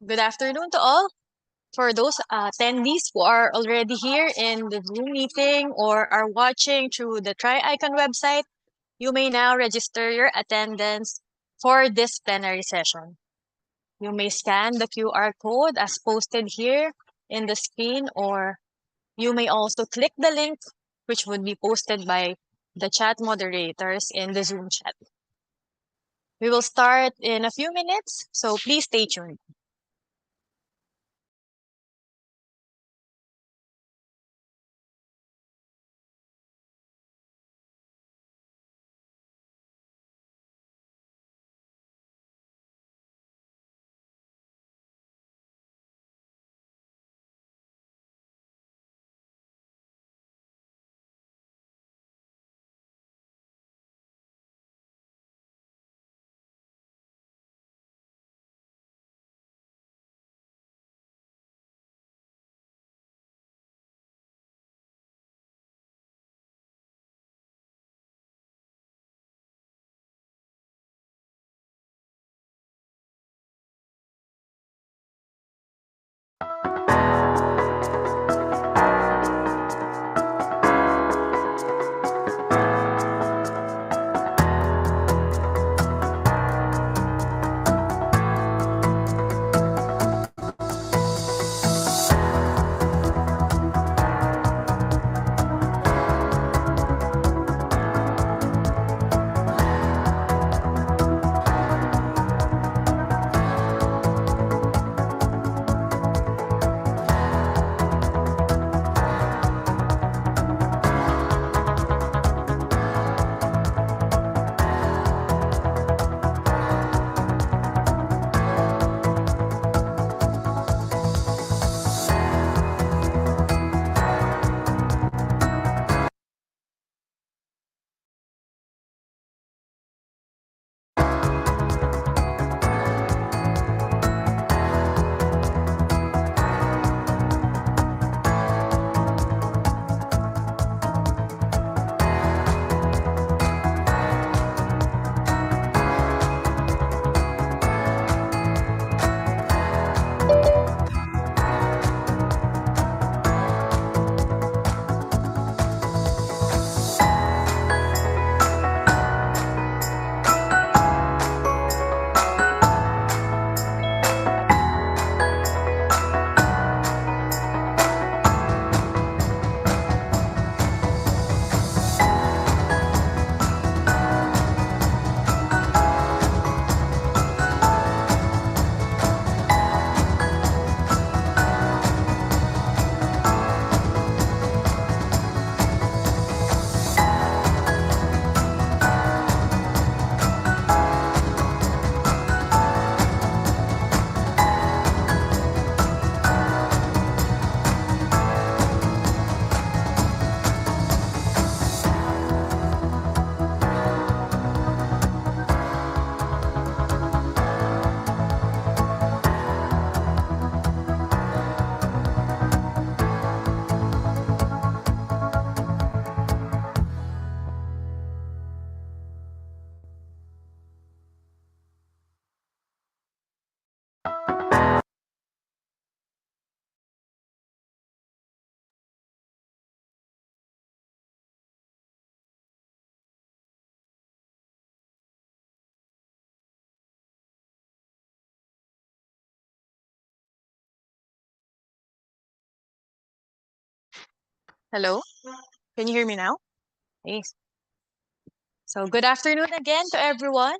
Good afternoon to all. For those attendees who are already here in the Zoom meeting or are watching through the Triicon website, you may now register your attendance for this plenary session. You may scan the QR code as posted here in the screen, or you may also click the link which would be posted by the chat moderators in the Zoom chat. We will start in a few minutes, so please stay tuned. Hello? Can you hear me now? Yes. So, good afternoon again to everyone,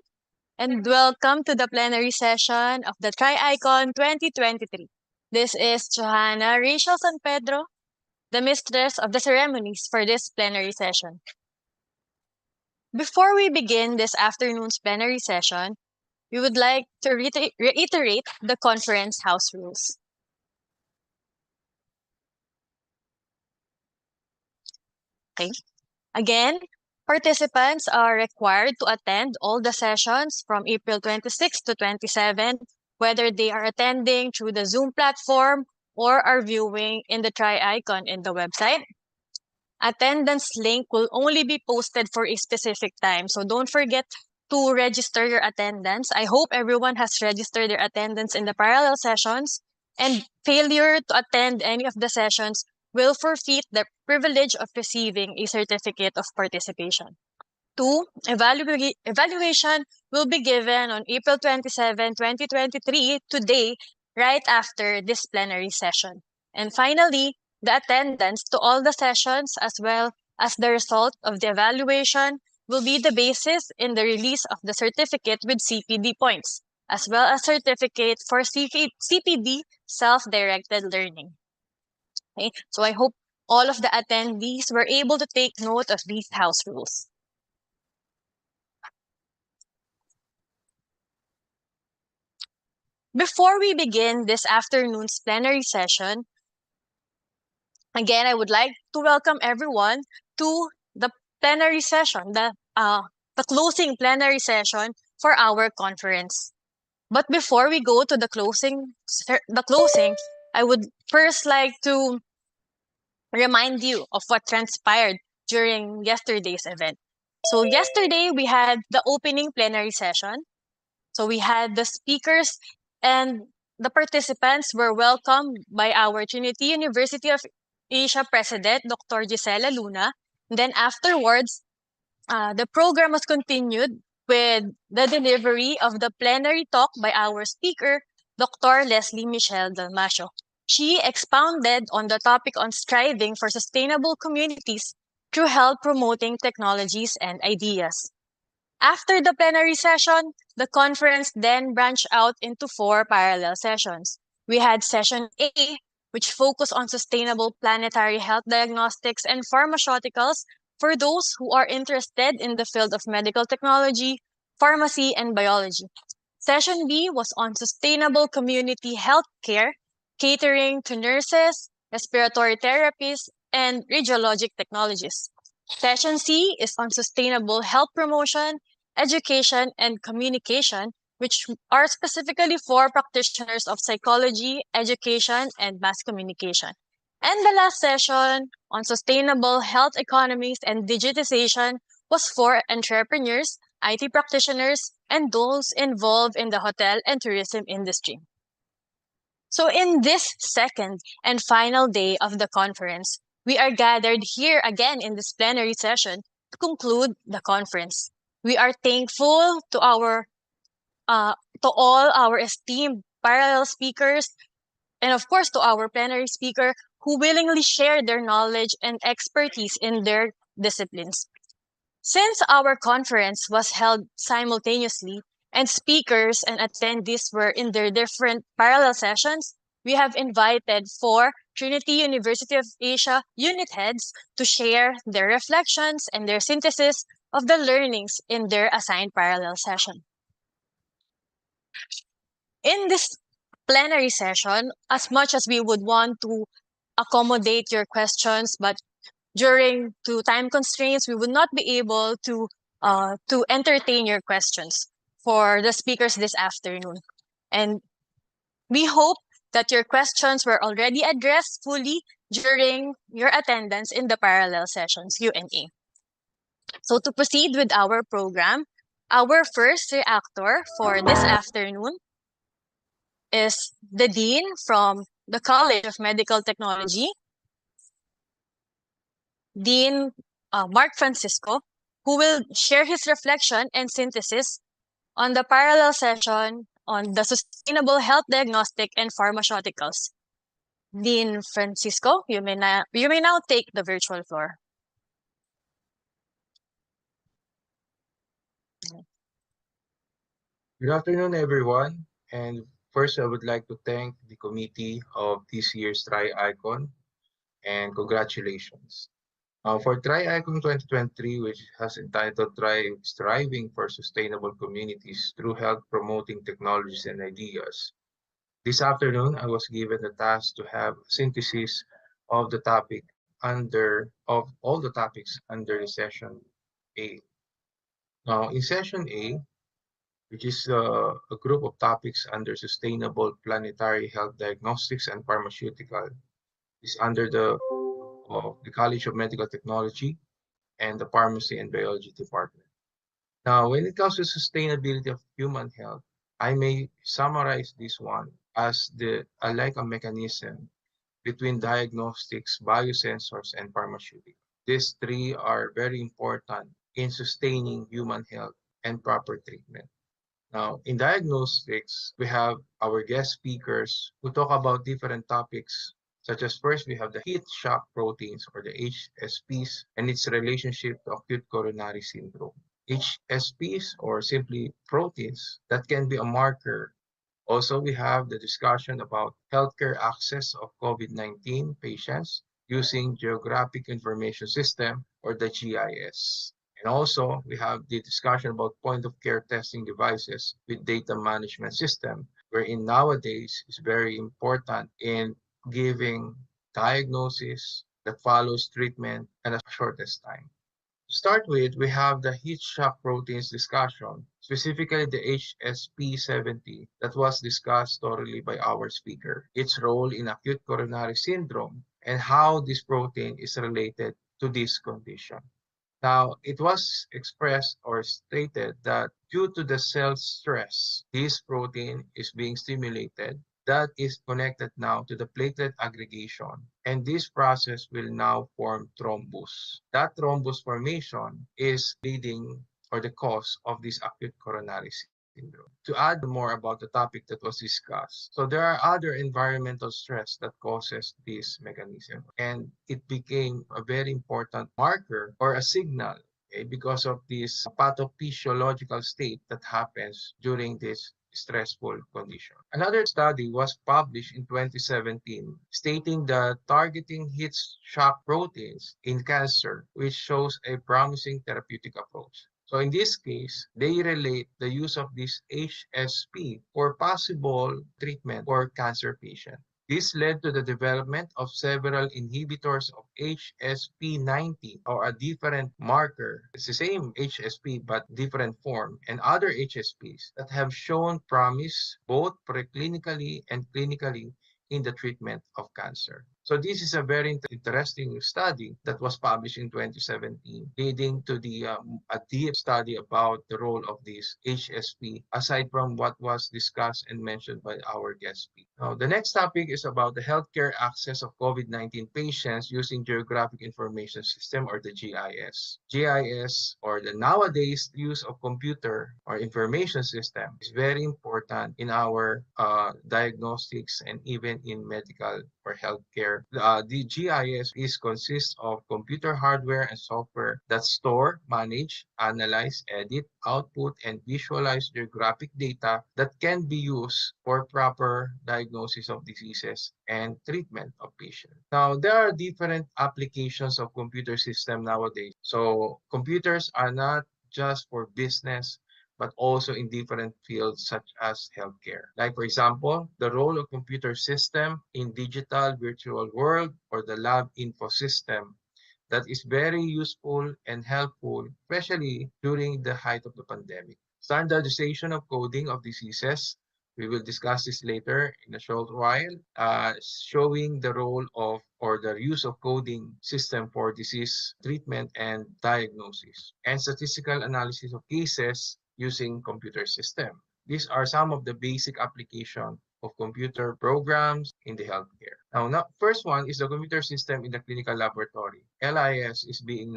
and welcome to the plenary session of the Triicon 2023. This is Johanna Rachel San Pedro, the mistress of the ceremonies for this plenary session. Before we begin this afternoon's plenary session, we would like to reiterate the conference house rules. Okay. Again, participants are required to attend all the sessions from April 26 to 27, whether they are attending through the Zoom platform or are viewing in the Triicon in the website. Attendance link will only be posted for a specific time, so don't forget to register your attendance. I hope everyone has registered their attendance in the parallel sessions, and failure to attend any of the sessions will forfeit the privilege of receiving a certificate of participation. 2. Evaluation will be given on April 27, 2023, today, right after this plenary session. And finally, the attendance to all the sessions as well as the result of the evaluation will be the basis in the release of the certificate with CPD points, as well as certificate for CPD self-directed learning. Okay? So I hope all of the attendees were able to take note of these house rules. Before we begin this afternoon's plenary session, again, I would like to welcome everyone to the plenary session, the closing plenary session for our conference. But before we go to the closing, I would first like to remind you of what transpired during yesterday's event. So yesterday we had the opening plenary session. So we had the speakers and the participants were welcomed by our Trinity University of Asia President, Dr. Gisela Luna. Then afterwards, the program was continued with the delivery of the plenary talk by our speaker, Dr. Leslie Michelle Dalmasio. She expounded on the topic on striving for sustainable communities through health promoting technologies and ideas. After the plenary session, the conference then branched out into 4 parallel sessions. We had session A, which focused on sustainable planetary health diagnostics and pharmaceuticals for those who are interested in the field of medical technology, pharmacy, and biology. Session B was on sustainable community health care, catering to nurses, respiratory therapists, and radiologic technologists. Session C is on sustainable health promotion, education, and communication, which are specifically for practitioners of psychology, education, and mass communication. And the last session on sustainable health economies and digitization was for entrepreneurs, IT practitioners, and those involved in the hotel and tourism industry. So in this second and final day of the conference, we are gathered here again in this plenary session to conclude the conference. We are thankful to all our esteemed parallel speakers, and of course to our plenary speaker who willingly shared their knowledge and expertise in their disciplines. Since our conference was held simultaneously and speakers and attendees were in their different parallel sessions, we have invited 4 Trinity University of Asia unit heads to share their reflections and their synthesis of the learnings in their assigned parallel session. In this plenary session, as much as we would want to accommodate your questions, but due to time constraints, we would not be able to entertain your questions for the speakers this afternoon. And we hope that your questions were already addressed fully during your attendance in the parallel sessions, Q&A. So to proceed with our program, our first reactor for this afternoon is the Dean from the College of Medical Technology, Dean Mark Francisco, who will share his reflection and synthesis on the parallel session on the sustainable health diagnostic and pharmaceuticals. Dean Francisco, you may now take the virtual floor. Good afternoon, everyone. And first, I would like to thank the committee of this year's Triicon and congratulations. For Triicon 2023, which has entitled Striving for Sustainable Communities Through Health Promoting Technologies and Ideas. This afternoon, I was given the task to have a synthesis of the topic of all the topics under the session A. Now, in session A, which is a group of topics under sustainable planetary health diagnostics and pharmaceutical, is under the College of Medical Technology and the Pharmacy and Biology Department. Now, when it comes to sustainability of human health, I may summarize this one as like a mechanism between diagnostics, biosensors, and pharmaceuticals. These three are very important in sustaining human health and proper treatment. Now, in diagnostics, we have our guest speakers who talk about different topics, such as first, we have the heat shock proteins or the HSPs and its relationship to acute coronary syndrome. HSPs, or simply proteins, that can be a marker. Also, we have the discussion about healthcare access of COVID-19 patients using Geographic Information System or the GIS. And also, we have the discussion about point-of-care testing devices with data management system, wherein nowadays is very important in giving diagnosis that follows treatment in the shortest time. To start with, we have the heat shock proteins discussion, specifically the HSP70 that was discussed thoroughly by our speaker, its role in acute coronary syndrome, and how this protein is related to this condition. Now, it was expressed or stated that due to the cell stress, this protein is being stimulated. That is connected now to the platelet aggregation, and this process will now form thrombus. That thrombus formation is leading or the cause of this acute coronary syndrome. To add more about the topic that was discussed, so there are other environmental stress that causes this mechanism, and it became a very important marker or a signal, okay, because of this pathophysiological state that happens during this stressful condition. Another study was published in 2017 stating that targeting heat shock proteins in cancer, which shows a promising therapeutic approach. So in this case, they relate the use of this HSP for possible treatment for cancer patients. This led to the development of several inhibitors of HSP90 or a different marker. It's the same HSP but different form, and other HSPs that have shown promise both preclinically and clinically in the treatment of cancer. So this is a very interesting study that was published in 2017, leading to a deep study about the role of this HSP, aside from what was discussed and mentioned by our guest speaker. Now, the next topic is about the healthcare access of COVID-19 patients using Geographic Information System or the GIS. GIS, or the nowadays use of computer or information system, is very important in our diagnostics and even in medical or healthcare. The GIS consists of computer hardware and software that store, manage, analyze, edit, output, and visualize geographic data that can be used for proper diagnosis of diseases and treatment of patients. Now, there are different applications of computer system nowadays. So computers are not just for business, but also in different fields such as healthcare. Like for example, the role of computer system in digital virtual world or the lab info system that is very useful and helpful, especially during the height of the pandemic. Standardization of coding of diseases. We will discuss this later in a short while, showing the role of or the use of coding system for disease treatment and diagnosis, and statistical analysis of cases using computer system. These are some of the basic application of computer programs in the healthcare. Now, first one is the computer system in the clinical laboratory. LIS is being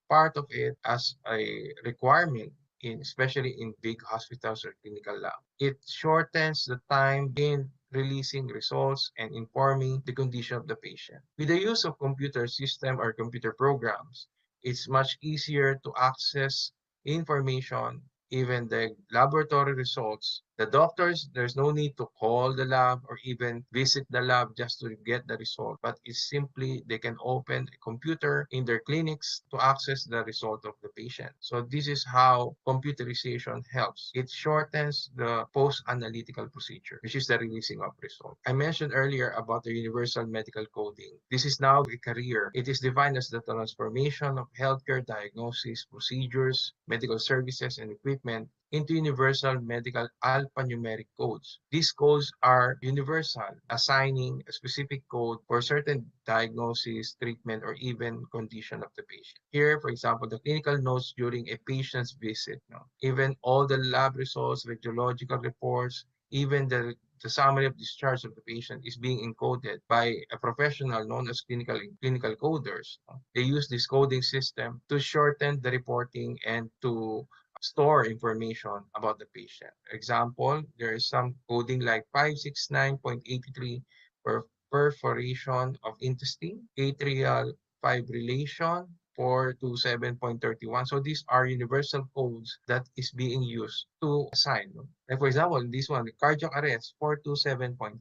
part of it as a requirement especially in big hospitals or clinical lab. It shortens the time in releasing results and informing the condition of the patient. With the use of computer system or computer programs, it's much easier to access information, even the laboratory results. The doctors, there's no need to call the lab or even visit the lab just to get the result, but it's simply they can open a computer in their clinics to access the result of the patient. So this is how computerization helps. It shortens the post-analytical procedure, which is the releasing of result. I mentioned earlier about the universal medical coding. This is now a career. It is defined as the transformation of healthcare diagnosis, procedures, medical services, and equipment into universal medical alphanumeric codes. These codes are universal, assigning a specific code for certain diagnosis, treatment, or even condition of the patient. Here, for example, the clinical notes during a patient's visit, even all the lab results, radiological reports, even the summary of discharge of the patient is being encoded by a professional known as clinical coders. They use this coding system to shorten the reporting and to store information about the patient. Example, there is some coding like 569.83 for perforation of intestine, atrial fibrillation, 427.31. So these are universal codes that is being used to assign. Like for example, this one, cardiac arrest, 427.5.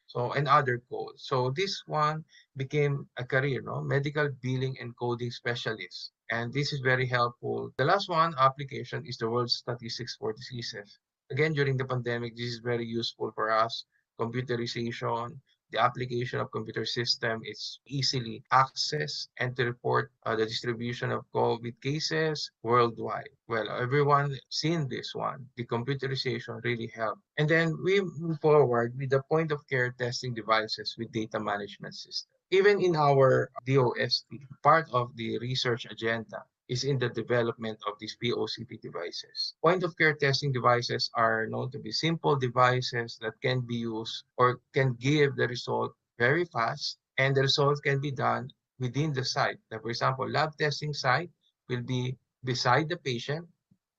So, and other codes. So this one became a career, medical billing and coding specialist. And this is very helpful. The last one application is the World Statistics for Diseases. Again, during the pandemic, this is very useful for us. Computerization, the application of computer system is easily accessed and to report the distribution of COVID cases worldwide. Well, everyone seen this one. The computerization really helped. And then we move forward with the point of care testing devices with data management system. Even in our DOST, part of the research agenda is in the development of these POCT devices. Point of care testing devices are known to be simple devices that can be used or can give the result very fast, and the result can be done within the site. Like for example, lab testing site will be beside the patient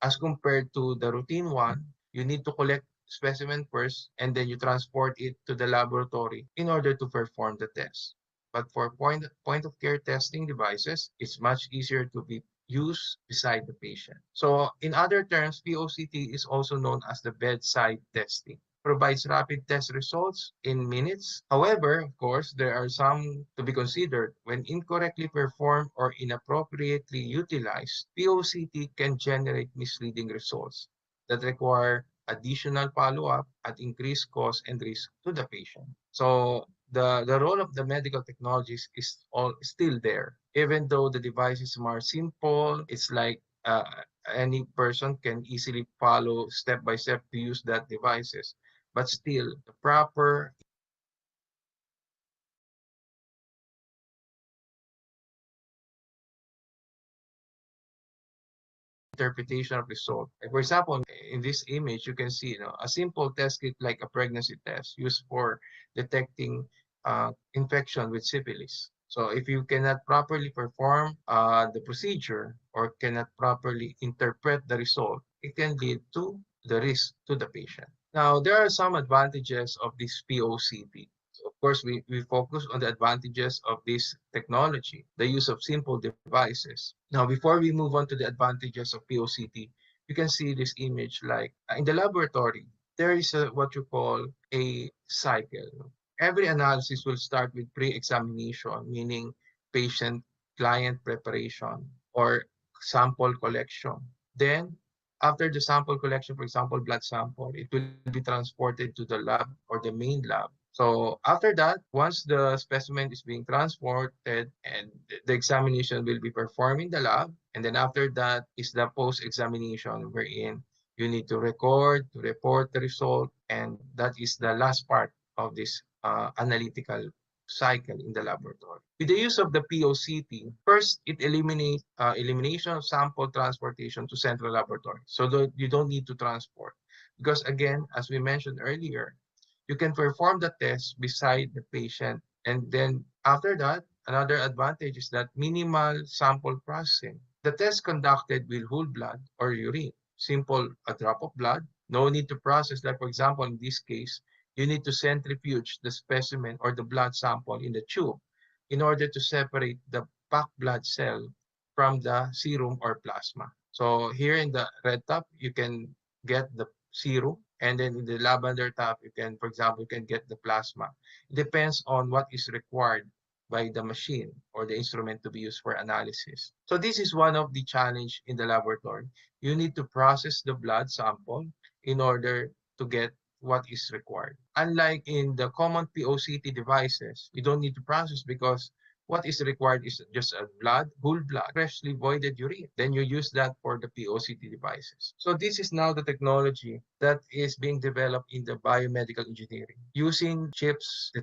as compared to the routine one. You need to collect specimen first and then you transport it to the laboratory in order to perform the test. But for point of care testing devices, it's much easier to be used beside the patient. So in other terms, POCT is also known as the bedside testing. Provides rapid test results in minutes. However, of course, there are some to be considered. When incorrectly performed or inappropriately utilized, POCT can generate misleading results that require additional follow-up at increased cost and risk to the patient. So the role of the medical technologies is all still there. Even though the device is more simple, it's like any person can easily follow step by step to use that devices. But still, the proper interpretation of result. Like for example, in this image, you can see a simple test kit like a pregnancy test used for detecting infection with syphilis. So if you cannot properly perform the procedure or cannot properly interpret the result, it can lead to the risk to the patient. Now, there are some advantages of this POCT. So of course, we focus on the advantages of this technology, the use of simple devices. Now, before we move on to the advantages of POCT, you can see this image like in the laboratory, there is what you call a cycle. Every analysis will start with pre-examination, meaning patient client preparation or sample collection. Then, after the sample collection, for example, blood sample, it will be transported to the lab or the main lab. So after that, once the specimen is being transported and the examination will be performed in the lab, and then after that is the post-examination wherein you need to record, to report the result, and that is the last part of this analytical cycle in the laboratory. With the use of the POCT, first it eliminates elimination of sample transportation to central laboratory. So that you don't need to transport. Because again, as we mentioned earlier, you can perform the test beside the patient. And then after that, another advantage is that minimal sample processing. The test conducted with whole blood or urine, simple a drop of blood, no need to process that. For example, in this case, you need to centrifuge the specimen or the blood sample in the tube in order to separate the packed blood cell from the serum or plasma. So here in the red tab, you can get the serum, and then in the lavender tab, you can, for example, you can get the plasma. It depends on what is required by the machine or the instrument to be used for analysis. So this is one of the challenge in the laboratory. You need to process the blood sample in order to get what is required. Unlike in the common POCT devices, you don't need to process because what is required is just a whole blood, freshly voided urine. Then you use that for the POCT devices. So this is now the technology that is being developed in the biomedical engineering, using chips,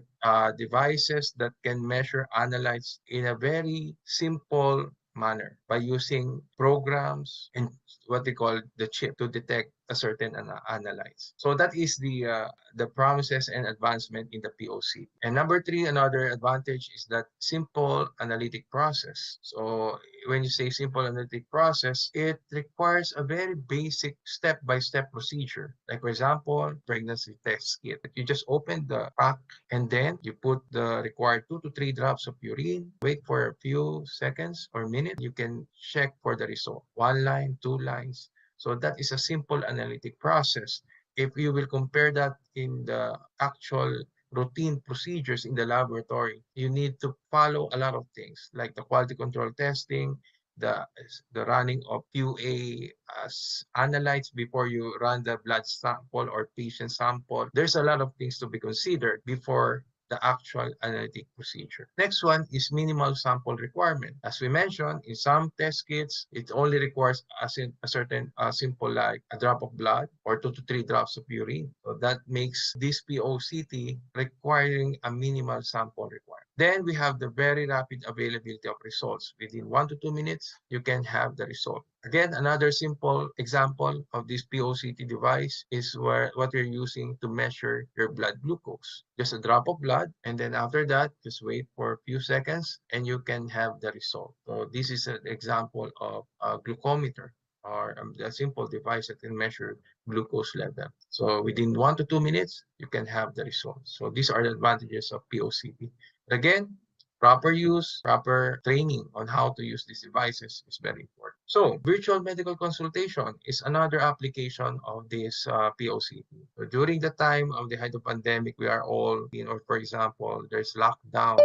devices that can measure, analyze in a very simple manner by using programs and what they call the chip to detect a certain analyze. So that is the promises and advancement in the POC. And number three, another advantage is that simple analytic process. So when you say simple analytic process, it requires a very basic step-by-step procedure. Like for example, pregnancy test kit. You just open the pack and then you put the required 2 to 3 drops of urine, wait for a few seconds or minutes, you can check for the result. 1 line, 2 lines. So that is a simple analytic process. If you will compare that in the actual routine procedures in the laboratory, you need to follow a lot of things like the quality control testing, the the running of QA as analytes before you run the blood sample or patient sample. There's a lot of things to be considered before the actual analytic procedure. Next one is minimal sample requirement. As we mentioned, in some test kits, it only requires a certain simple like a drop of blood or 2 to 3 drops of urine. So that makes this POCT requiring a minimal sample requirement. Then we have the very rapid availability of results. Within 1 to 2 minutes, you can have the result. Again, another simple example of this POCT device is what you're using to measure your blood glucose. Just a drop of blood, and then after that, just wait for a few seconds, and you can have the result. So this is an example of a glucometer or a simple device that can measure glucose level. So within 1 to 2 minutes, you can have the result. So these are the advantages of POCT. Again, proper use, proper training on how to use these devices is very important. So virtual medical consultation is another application of this POCT. So during the time of the height of pandemic, we are all, or for example, there's lockdown.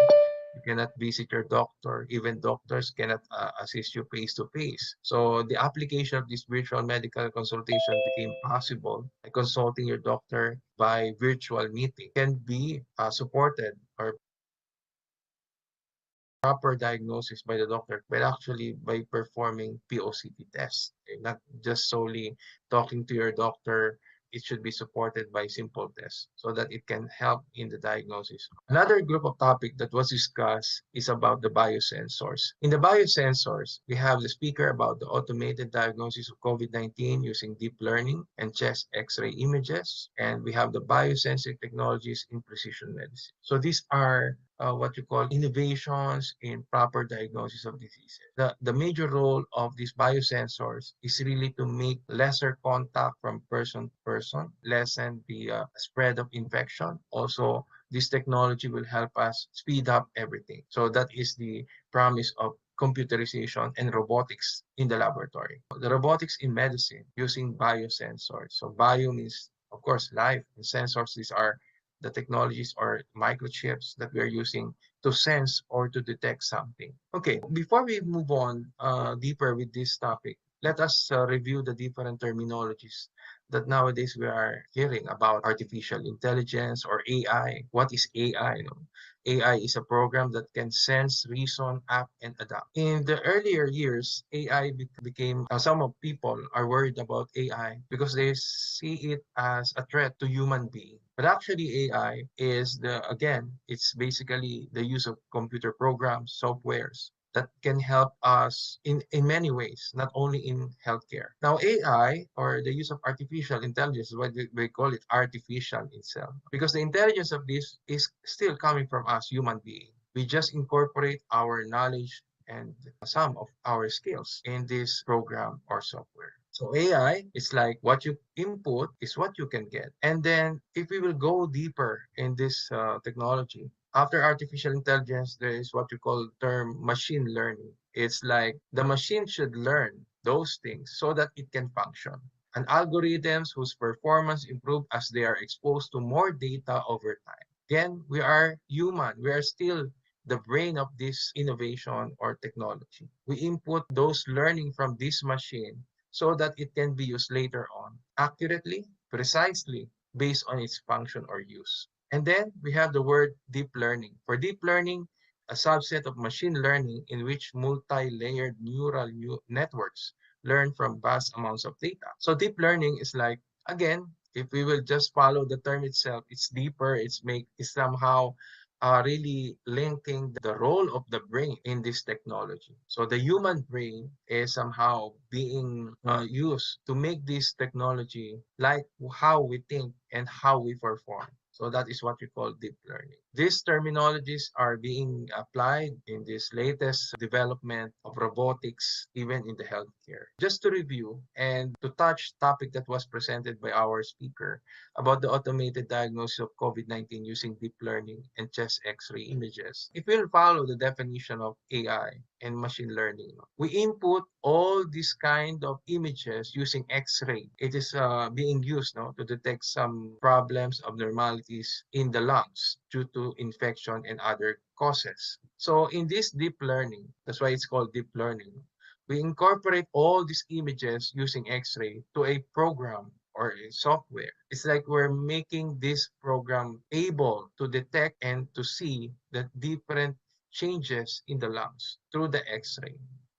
You cannot visit your doctor. Even doctors cannot assist you face to face. So the application of this virtual medical consultation became possible by consulting your doctor by virtual meeting. Can be supported or proper diagnosis by the doctor, but actually by performing POCT tests. Okay? Not just solely talking to your doctor. It should be supported by simple tests so that it can help in the diagnosis. Another group of topic that was discussed is about the biosensors. In the biosensors, we have the speaker about the automated diagnosis of COVID-19 using deep learning and chest X-ray images. And we have the biosensing technologies in precision medicine. So these are what you call innovations in proper diagnosis of diseases. The major role of these biosensors is really to make lesser contact from person to person, lessen the spread of infection. Also, this technology will help us speed up everything. So that is the promise of computerization and robotics in the laboratory. The robotics in medicine using biosensors. So bio means, of course, life, and sensors, these are the technologies or microchips that we are using to sense or to detect something. Okay, before we move on deeper with this topic, let us review the different terminologies that nowadays we are hearing about artificial intelligence or AI. What is AI? AI is a program that can sense, reason, act, and adapt. In the earlier years, AI became, some of people are worried about AI because they see it as a threat to human being. But actually, AI is again, it's basically the use of computer programs, softwares that can help us in many ways, not only in healthcare. Now, AI, or the use of artificial intelligence, what we call it artificial itself, because the intelligence of this is still coming from us, human beings. We just incorporate our knowledge and some of our skills in this program or software. So AI is like what you input is what you can get. And then if we will go deeper in this technology, after artificial intelligence, there is what you call term machine learning. It's like the machine should learn those things so that it can function. And algorithms whose performance improve as they are exposed to more data over time. Again, we are human. We are still the brain of this innovation or technology. We input those learning from this machine so that it can be used later on accurately, precisely, based on its function or use. And then we have the word deep learning. For deep learning, a subset of machine learning in which multi-layered neural networks learn from vast amounts of data. So deep learning is like, again, if we will just follow the term itself, it's deeper, it's somehow really linking the role of the brain in this technology. So the human brain is somehow being used to make this technology like how we think and how we perform. So that is what we call deep learning. These terminologies are being applied in this latest development of robotics, even in the healthcare. Just to review and to touch topic that was presented by our speaker, about the automated diagnosis of COVID-19 using deep learning and chest X-ray images. If we'll follow the definition of AI and machine learning, we input all these kind of images using X-ray. It is being used to detect some problems, abnormalities in the lungs due to infection and other causes. So in this deep learning, that's why it's called deep learning, we incorporate all these images using X-ray to a program or a software. It's like we're making this program able to detect and to see the different changes in the lungs through the X-ray.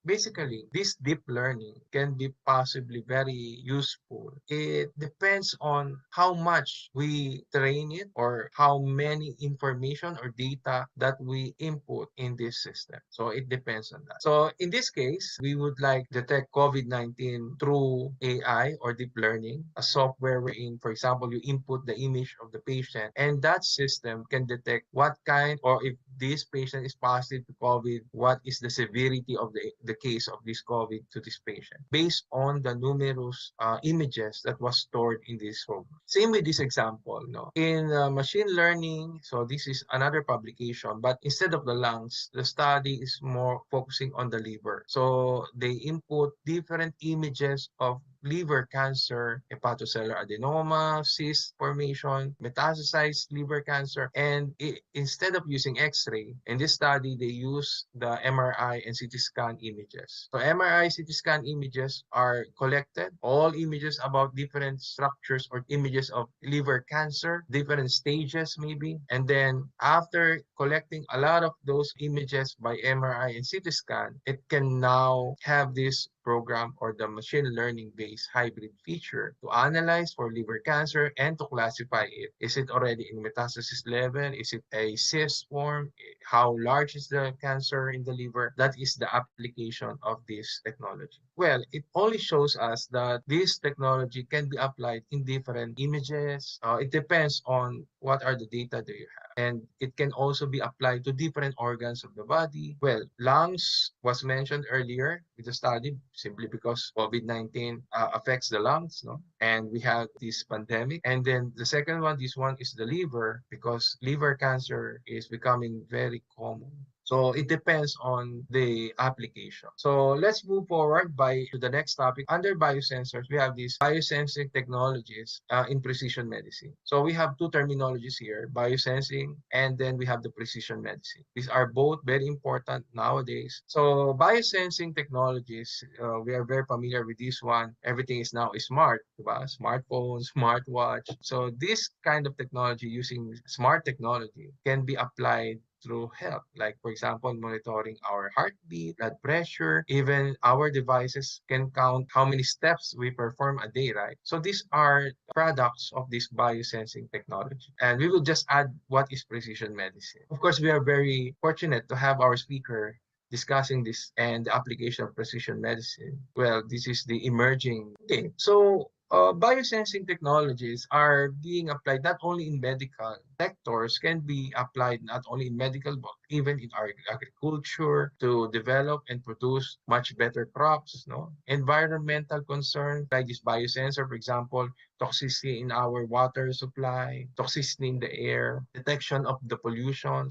Basically, this deep learning can be possibly very useful. It depends on how much we train it or how many information or data that we input in this system. So it depends on that. So in this case, we would like detect COVID-19 through AI or deep learning, a software wherein, for example, you input the image of the patient and that system can detect what kind or if this patient is positive to COVID, what is the severity of the case of this COVID to this patient based on the numerous images that was stored in this program. Same with this example, no? In machine learning, so this is another publication, but instead of the lungs, the study is more focusing on the liver. So they input different images of liver cancer, hepatocellular adenoma, cyst formation, metastasized liver cancer. And instead of using X-ray, in this study, they use the MRI and CT scan images. So MRI, CT scan images are collected, all images about different structures or images of liver cancer, different stages maybe. And then after collecting a lot of those images by MRI and CT scan, it can now have this program or the machine learning based hybrid feature to analyze for liver cancer and to classify it. Is it already in metastasis level? Is it a cyst form? How large is the cancer in the liver? That is the application of this technology. Well, it only shows us that this technology can be applied in different images. It depends on what are the data that you have. And it can also be applied to different organs of the body. Well, lungs was mentioned earlier with the study simply because COVID-19 affects the lungs, no? And we have this pandemic. And then the second one, this one is the liver because liver cancer is becoming very common. So it depends on the application. So let's move forward to the next topic. Under biosensors, we have these biosensing technologies in precision medicine. So we have two terminologies here, biosensing and then we have the precision medicine. These are both very important nowadays. So biosensing technologies, we are very familiar with this one. Everything is now smart, diba? Smartphone, smartwatch. So this kind of technology using smart technology can be applied through health, like for example, monitoring our heartbeat, blood pressure, even our devices can count how many steps we perform a day, right? So these are products of this biosensing technology. And we will just add what is precision medicine. Of course, we are very fortunate to have our speaker discussing this and the application of precision medicine. Well, this is the emerging thing. So biosensing technologies are being applied not only in medical detectors can be applied not only in medical but even in our agriculture to develop and produce much better crops. No, environmental concerns like this biosensor, for example, toxicity in our water supply, toxicity in the air, detection of the pollution,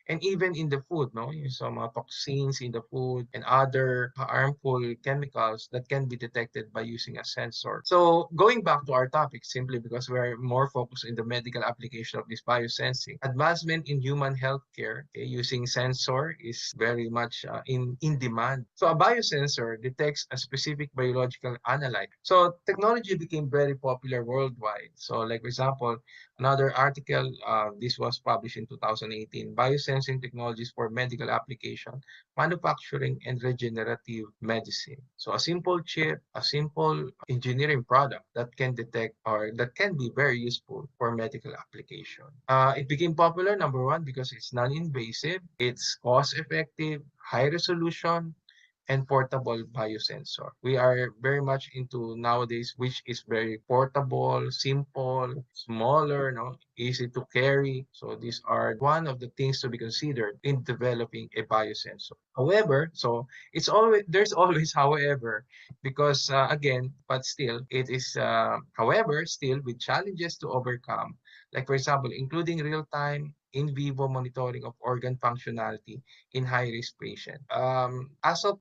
and even in the food, no, yung some toxins in the food and other harmful chemicals that can be detected by using a sensor. So going back to our topic, simply because we're more focused in the medical application of this biosensing, advancement in human healthcare, okay, using sensor is very much in demand. So a biosensor detects a specific biological analyte. So technology became very popular worldwide. So like for example, another article, this was published in 2018, biosensing technologies for medical application, manufacturing, and regenerative medicine. So a simple chip, a simple engineering product that can detect or that can be very useful for medical application. It became popular, number one, because it's non-invasive, it's cost-effective, high resolution, and portable biosensor. We are very much into nowadays, which is very portable, simple, smaller, no, easy to carry. So these are one of the things to be considered in developing a biosensor. However, so it's always there's always however, because again, but still it is however still with challenges to overcome. Like for example, including real-time in vivo monitoring of organ functionality in high-risk patient. As of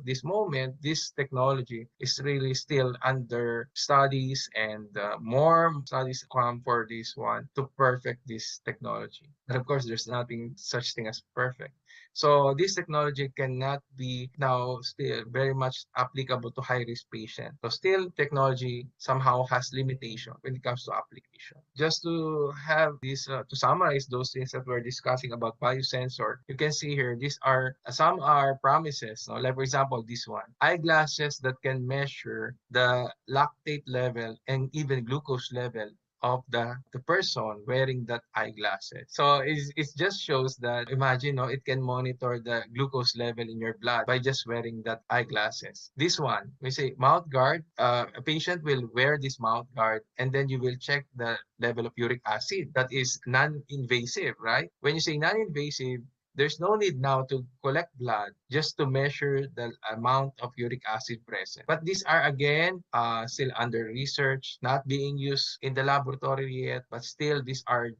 this moment, this technology is really still under studies and more studies come for this one to perfect this technology. But of course, there's nothing such thing as perfect. So this technology cannot be now still very much applicable to high-risk patients. So still technology somehow has limitation when it comes to application. Just to have this, to summarize those things that we're discussing about biosensor, you can see here, these are, some are promises. No? Like for example, this one, eyeglasses that can measure the lactate level and even glucose level of the person wearing that eyeglasses. So it just shows that imagine, no, it can monitor the glucose level in your blood by just wearing that eyeglasses. This one, we say mouth guard. A patient will wear this mouth guard, and then you will check the level of uric acid. That is non-invasive, right? When you say non-invasive, there's no need now to collect blood just to measure the amount of uric acid present. But these are again still under research, not being used in the laboratory yet, but still these are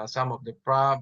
some of the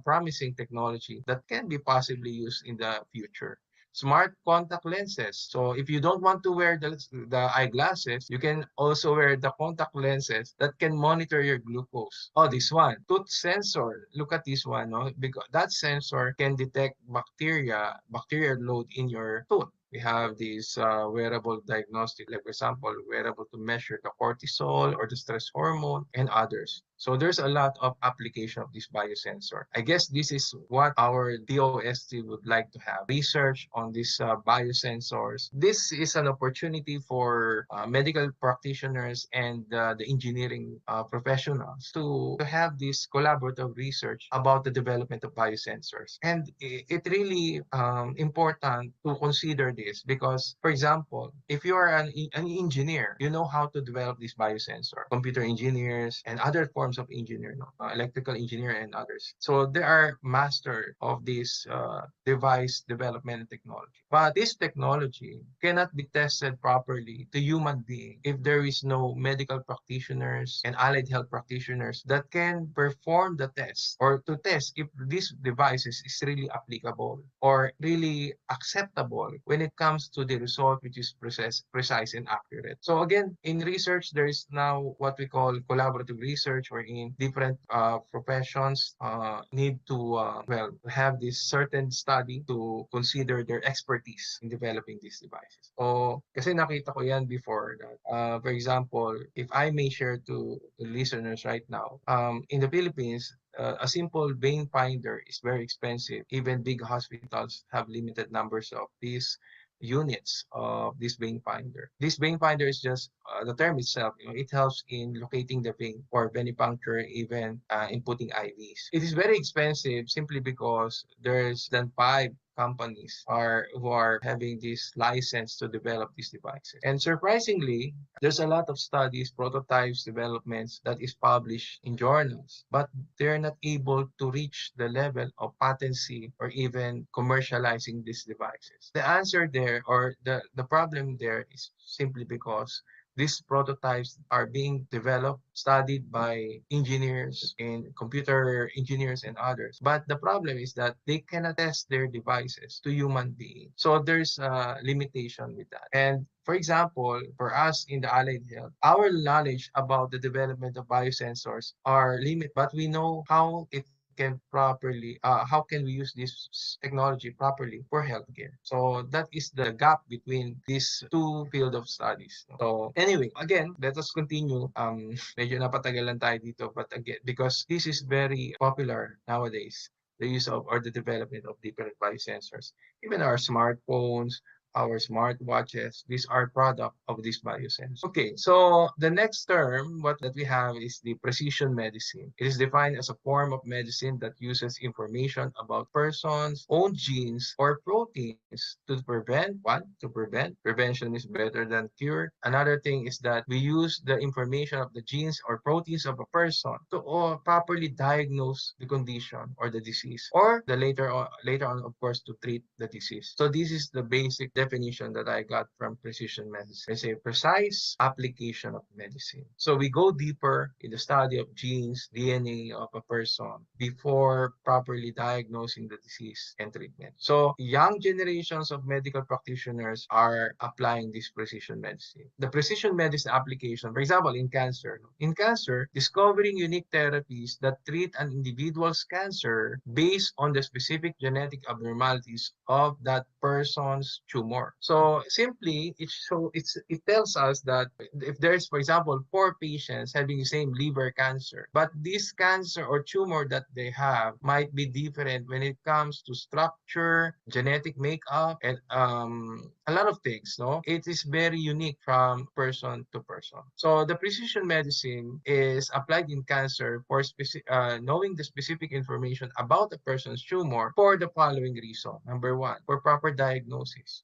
promising technology that can be possibly used in the future. Smart contact lenses. So if you don't want to wear the eyeglasses, you can also wear the contact lenses that can monitor your glucose. Oh, this one, tooth sensor. Look at this one, no? Because that sensor can detect bacterial load in your tooth. We have these wearable diagnostic, like for example, wearable to measure the cortisol or the stress hormone and others. So there's a lot of application of this biosensor. I guess this is what our DOST would like to have. Research on these biosensors. This is an opportunity for medical practitioners and the engineering professionals to have this collaborative research about the development of biosensors. And it really important to consider this because, for example, if you are an engineer, you know how to develop this biosensor. Computer engineers and other forms of engineer, no? Electrical engineer and others. So they are master of this device development and technology. But this technology cannot be tested properly to human being if there is no medical practitioners and allied health practitioners that can perform the test or to test if this device is really applicable or really acceptable when it comes to the result which is precise and accurate. So again, in research, there is now what we call collaborative research wherein different professions need to have this certain study to consider their expertise in developing these devices. O kasi nakita ko yan before that. For example, if I may share to the listeners right now, in the Philippines, a simple vein finder is very expensive. Even big hospitals have limited numbers of these units of this vein finder. This vein finder is just the term itself. You know, it helps in locating the vein for venipuncture, even inputting IVs. It is very expensive simply because there's than five companies are who are having this license to develop these devices. And surprisingly, there's a lot of studies, prototypes, developments that is published in journals, but they're not able to reach the level of patency or even commercializing these devices. The answer there, or the problem there, is simply because these prototypes are being developed, studied by engineers and computer engineers and others. But the problem is that they cannot test their devices to human beings. So there's a limitation with that. And for example, for us in the allied health, our knowledge about the development of biosensors are limited, but we know how it can properly, how can we use this technology properly for healthcare. So that is the gap between these two field of studies. So anyway, again, let us continue. Medyo napatagalan tayo dito, but again, because this is very popular nowadays, the use of or the development of different biosensors. Even our smartphones, our smartwatches, these are product of this biosensor. Okay, so the next term what that we have is the precision medicine. It is defined as a form of medicine that uses information about persons' own genes or proteins to prevent what? To prevent. Prevention is better than cure. Another thing is that we use the information of the genes or proteins of a person to properly diagnose the condition or the disease, or the later on, of course, to treat the disease. So this is the basic definition that I got from precision medicine. It's a precise application of medicine. So we go deeper in the study of genes, DNA of a person before properly diagnosing the disease and treatment. So young generations of medical practitioners are applying this precision medicine. The precision medicine application, for example, in cancer. In cancer, discovering unique therapies that treat an individual's cancer based on the specific genetic abnormalities of that person's tumor. So simply, it tells us that if there's, for example, four patients having the same liver cancer, but this cancer or tumor that they have might be different when it comes to structure, genetic makeup, and a lot of things. No, it is very unique from person to person. So the precision medicine is applied in cancer for knowing the specific information about the person's tumor for the following reason. Number one, for proper diagnosis.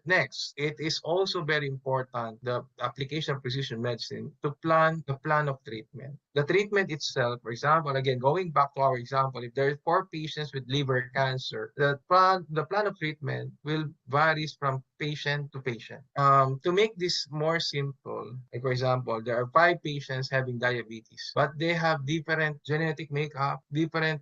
Next, it is also very important, the application of precision medicine, to plan the plan of treatment. The treatment itself, for example, again, going back to our example, if there are four patients with liver cancer, the plan of treatment will varies from patient to patient. To make this more simple, like for example, there are five patients having diabetes, but they have different genetic makeup, different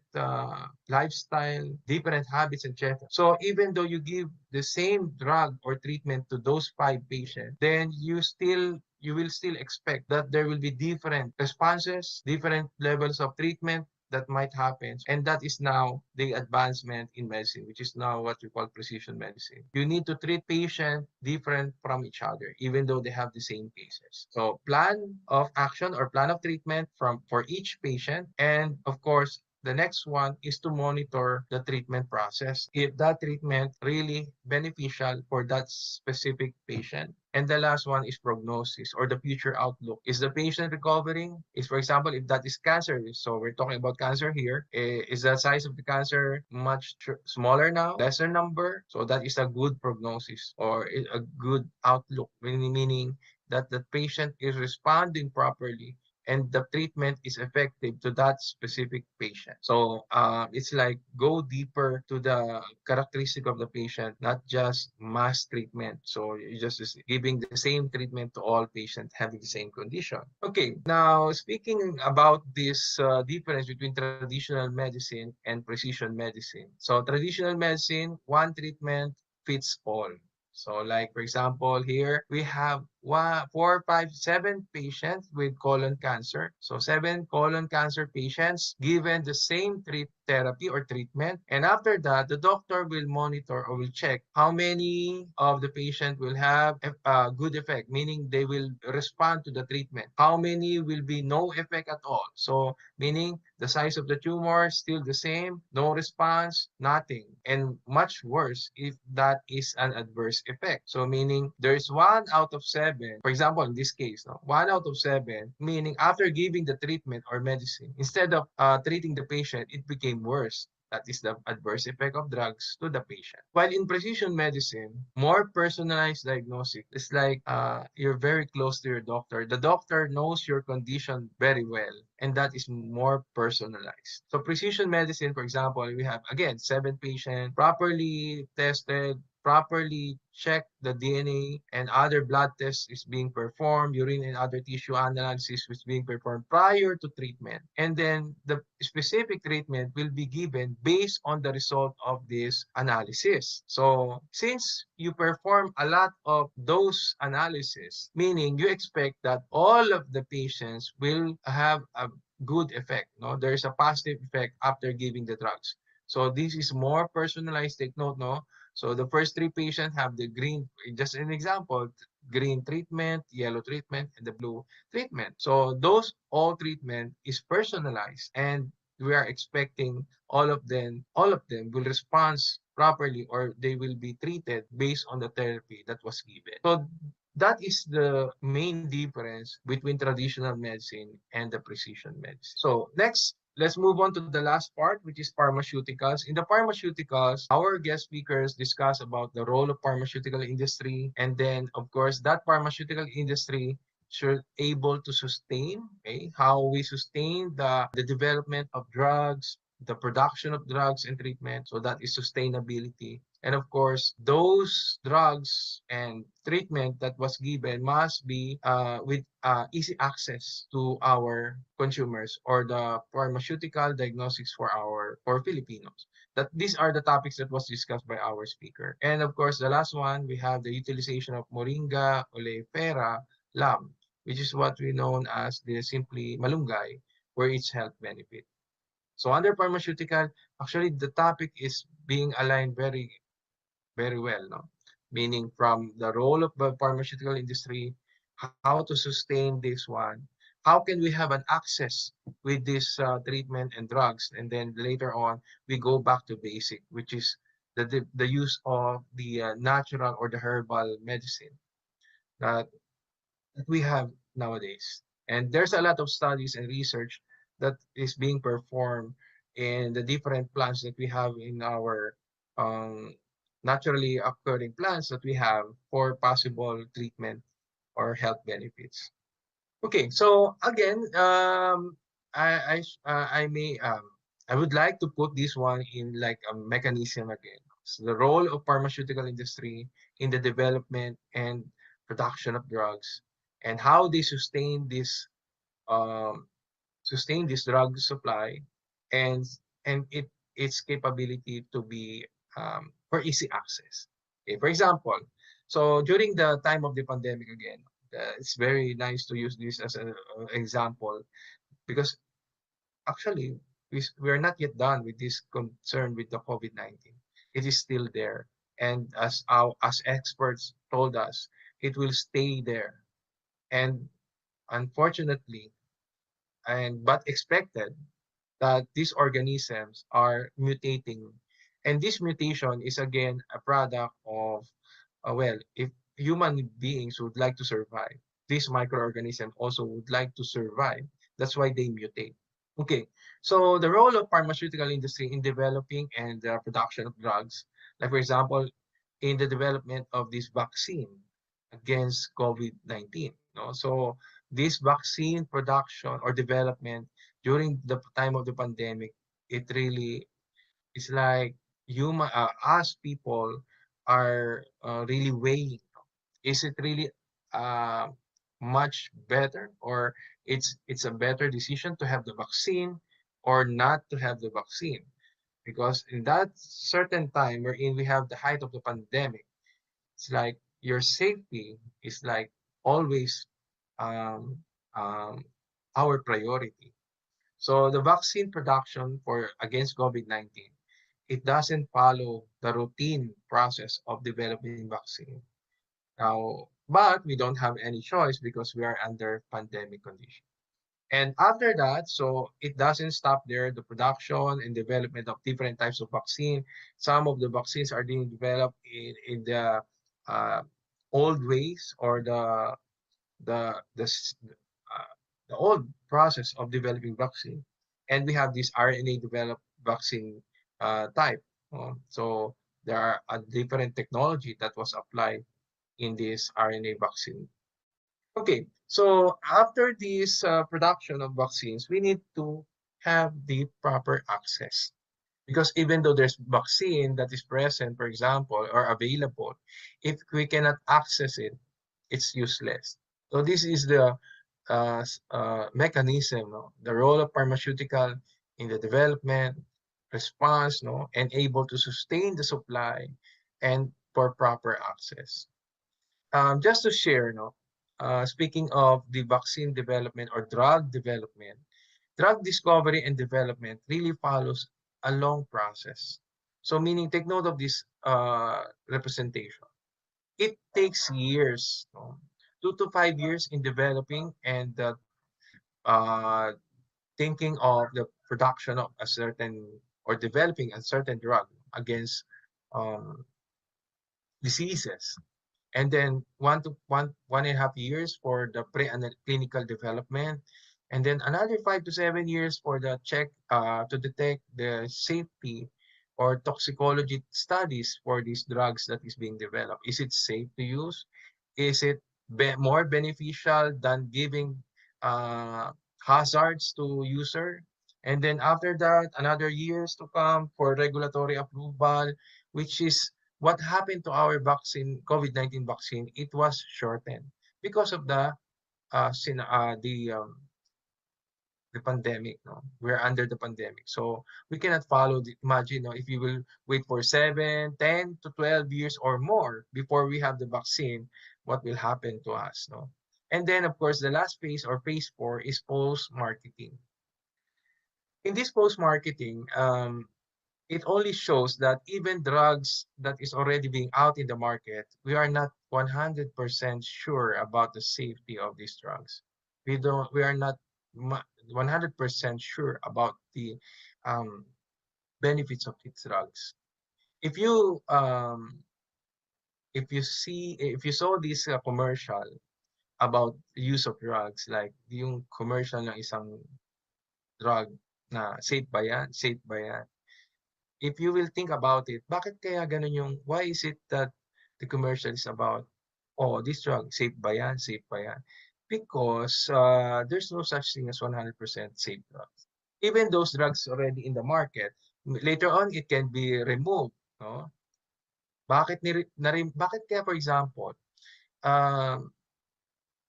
lifestyle, different habits, etc. So even though you give the same drug or treatment to those five patients, then you will still expect that there will be different responses, different levels of treatment that might happen. And that is now the advancement in medicine, which is now what we call precision medicine. You need to treat patients different from each other, even though they have the same cases. So plan of action or plan of treatment for each patient. And of course, the next one is to monitor the treatment process. If that treatment really beneficial for that specific patient. And the last one is prognosis or the future outlook. Is the patient recovering? Is, for example, if that is cancer, so we're talking about cancer here, is the size of the cancer much smaller now, lesser number? So that is a good prognosis or a good outlook, meaning that the patient is responding properly and the treatment is effective to that specific patient. So it's like go deeper to the characteristic of the patient, not just mass treatment. So you just giving the same treatment to all patients having the same condition. Okay, now speaking about this difference between traditional medicine and precision medicine. So traditional medicine, one treatment fits all. So like for example, here we have 7 patients with colon cancer. So 7 colon cancer patients given the same therapy or treatment. And after that, the doctor will monitor or will check how many of the patient will have a good effect, meaning they will respond to the treatment. How many will be no effect at all. So meaning the size of the tumor still the same, no response, nothing. And much worse if that is an adverse effect. So meaning there's 1 out of 7, for example, in this case, no, 1 out of 7, meaning after giving the treatment or medicine, instead of treating the patient, it became worse. That is the adverse effect of drugs to the patient. While in precision medicine, more personalized diagnosis is like you're very close to your doctor. The doctor knows your condition very well, and that is more personalized. So precision medicine, for example, we have again 7 patients properly tested, properly check the DNA and other blood tests is being performed, urine and other tissue analysis is being performed prior to treatment. And then the specific treatment will be given based on the result of this analysis. So since you perform a lot of those analysis, meaning you expect that all of the patients will have a good effect. No, there's a positive effect after giving the drugs. So this is more personalized. Take note, no? So the first 3 patients have the green, just an example, green treatment, yellow treatment, and the blue treatment. So those all treatment is personalized, and we are expecting all of them will respond properly, or they will be treated based on the therapy that was given. So that is the main difference between traditional medicine and the precision medicine. So next, let's move on to the last part, which is pharmaceuticals. In the pharmaceuticals, our guest speakers discuss about the role of pharmaceutical industry, and then of course that pharmaceutical industry should able to sustain, okay, how we sustain the development of drugs, the production of drugs and treatment. So that is sustainability. And of course, those drugs and treatment that was given must be with easy access to our consumers, or the pharmaceutical diagnostics for Filipinos. That these are the topics that was discussed by our speaker. And of course, the last one, we have the utilization of Moringa oleifera lam, which is what we known as the simply malunggay, for its health benefit. So under pharmaceutical, actually the topic is being aligned very, very well, no? Meaning from the role of the pharmaceutical industry, how to sustain this one, how can we have an access with this treatment and drugs, and then later on we go back to basic, which is the use of the natural or the herbal medicine that we have nowadays. And there's a lot of studies and research that is being performed in the different plants that we have in our um, naturally occurring plants that we have for possible treatment or health benefits. Okay, so again, I would like to put this one in like a mechanism again. So the role of pharmaceutical industry in the development and production of drugs, and how they um, sustain this drug supply, and its capability to be for easy access. Okay, for example, so during the time of the pandemic again, it's very nice to use this as an example, because actually we are not yet done with this concern with the COVID-19. It is still there, and as experts told us, it will stay there, and unfortunately, and but expected, that these organisms are mutating. And this mutation is again a product of, well, if human beings would like to survive, this microorganism also would like to survive. That's why they mutate. Okay, so the role of pharmaceutical industry in developing and the production of drugs, like for example, in the development of this vaccine against COVID-19. No? So this vaccine production or development during the time of the pandemic, it really is like us people are really weighing. Is it really uh, much better, or it's a better decision to have the vaccine or not to have the vaccine? Because in that certain time wherein we have the height of the pandemic, it's like your safety is like always um, um, our priority. So the vaccine production for against COVID-19, it doesn't follow the routine process of developing vaccine. Now, but we don't have any choice because we are under pandemic condition. And after that, so it doesn't stop there, the production and development of different types of vaccine. Some of the vaccines are being developed in the uh, old ways, or the the s- uh, the old process of developing vaccine. And we have this RNA developed vaccine type. So there are a different technology that was applied in this RNA vaccine. Okay, so after this production of vaccines, we need to have the proper access. Because even though there's vaccine that is present, for example, or available, if we cannot access it, it's useless. So this is the mechanism, no? The role of pharmaceutical in the development, response, no, and able to sustain the supply and for proper access. Just to share, no, speaking of the vaccine development or drug development, drug discovery and development really follows a long process. So meaning, take note of this representation. It takes years, no? 2 to 5 years in developing and uh, thinking of the production of a certain or developing a certain drug against um, diseases. And then 1.5 years for the pre-clinical development, and then another 5 to 7 years for the check to detect the safety or toxicology studies for these drugs that is being developed. Is it safe to use? Is it more beneficial than giving uh, hazards to user? And then after that, another years to come for regulatory approval, which is what happened to our vaccine, COVID-19 vaccine. It was shortened because of the pandemic. No, we're under the pandemic, so we cannot follow. Imagine, no, if you will wait for 7, 10 to 12 years or more before we have the vaccine, what will happen to us? No, and then of course the last phase or phase 4 is post marketing. In this post marketing, it only shows that even drugs that is already being out in the market, we are not 100% sure about the safety of these drugs. We are not 100% sure about the um, benefits of these drugs. If you if you saw this commercial about the use of drugs, like yung commercial ng isang drug na safe ba yan? Safe ba yan? If you will think about it, bakit kaya ganun yung, why is it that the commercial is about, oh, this drug, safe ba yan? Safe ba yan? Because there's no such thing as 100% safe drugs. Even those drugs already in the market, later on, it can be removed. No? Bakit kaya, for example, um,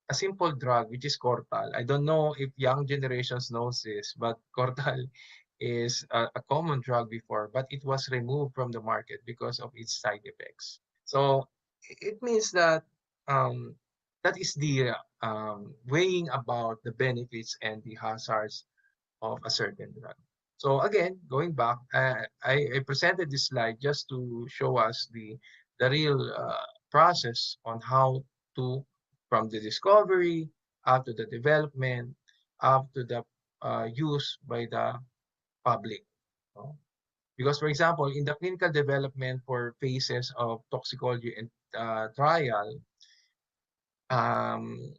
a simple drug, which is Cortal. I don't know if young generations knows this, but Cortal is a common drug before, but it was removed from the market because of its side effects. So it means that um, that is the weighing about the benefits and the hazards of a certain drug. So again, going back, I presented this slide just to show us the real process on how to, from the discovery up to the development, up to the use by the public. No? Because, for example, in the clinical development for phases of toxicology and trial, um,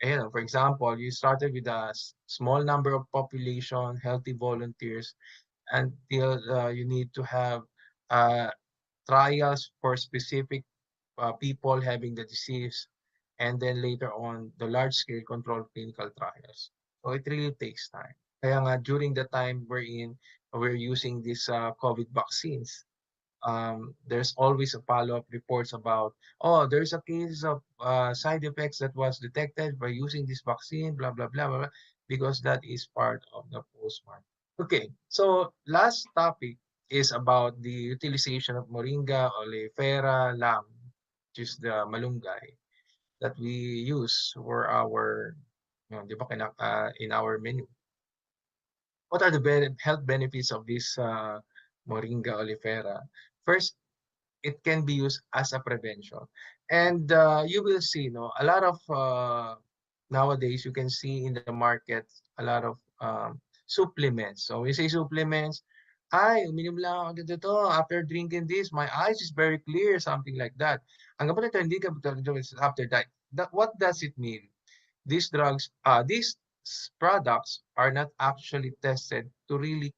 for example, you started with a small number of population, healthy volunteers, until you need to have uh, trials for specific people having the disease, and then later on, the large-scale controlled clinical trials. So it really takes time. Kaya nga, during the time we're using these COVID vaccines, there's always a follow-up reports about, oh, there's a case of side effects that was detected by using this vaccine, blah, blah, blah, blah, blah, because that is part of the post-market. Okay, so last topic is about the utilization of Moringa oleifera lam, which is the malunggay that we use for our, di ba, in our menu. What are the health benefits of this Moringa oleifera? First, it can be used as a prevention. And you will see, no, a lot of nowadays you can see in the market a lot of supplements. So we say supplements, ay, uminom lang ako dito after drinking this, my eyes is very clear, something like that. Hanggang pa nito, hindi ka after that. What does it mean? These products are not actually tested to really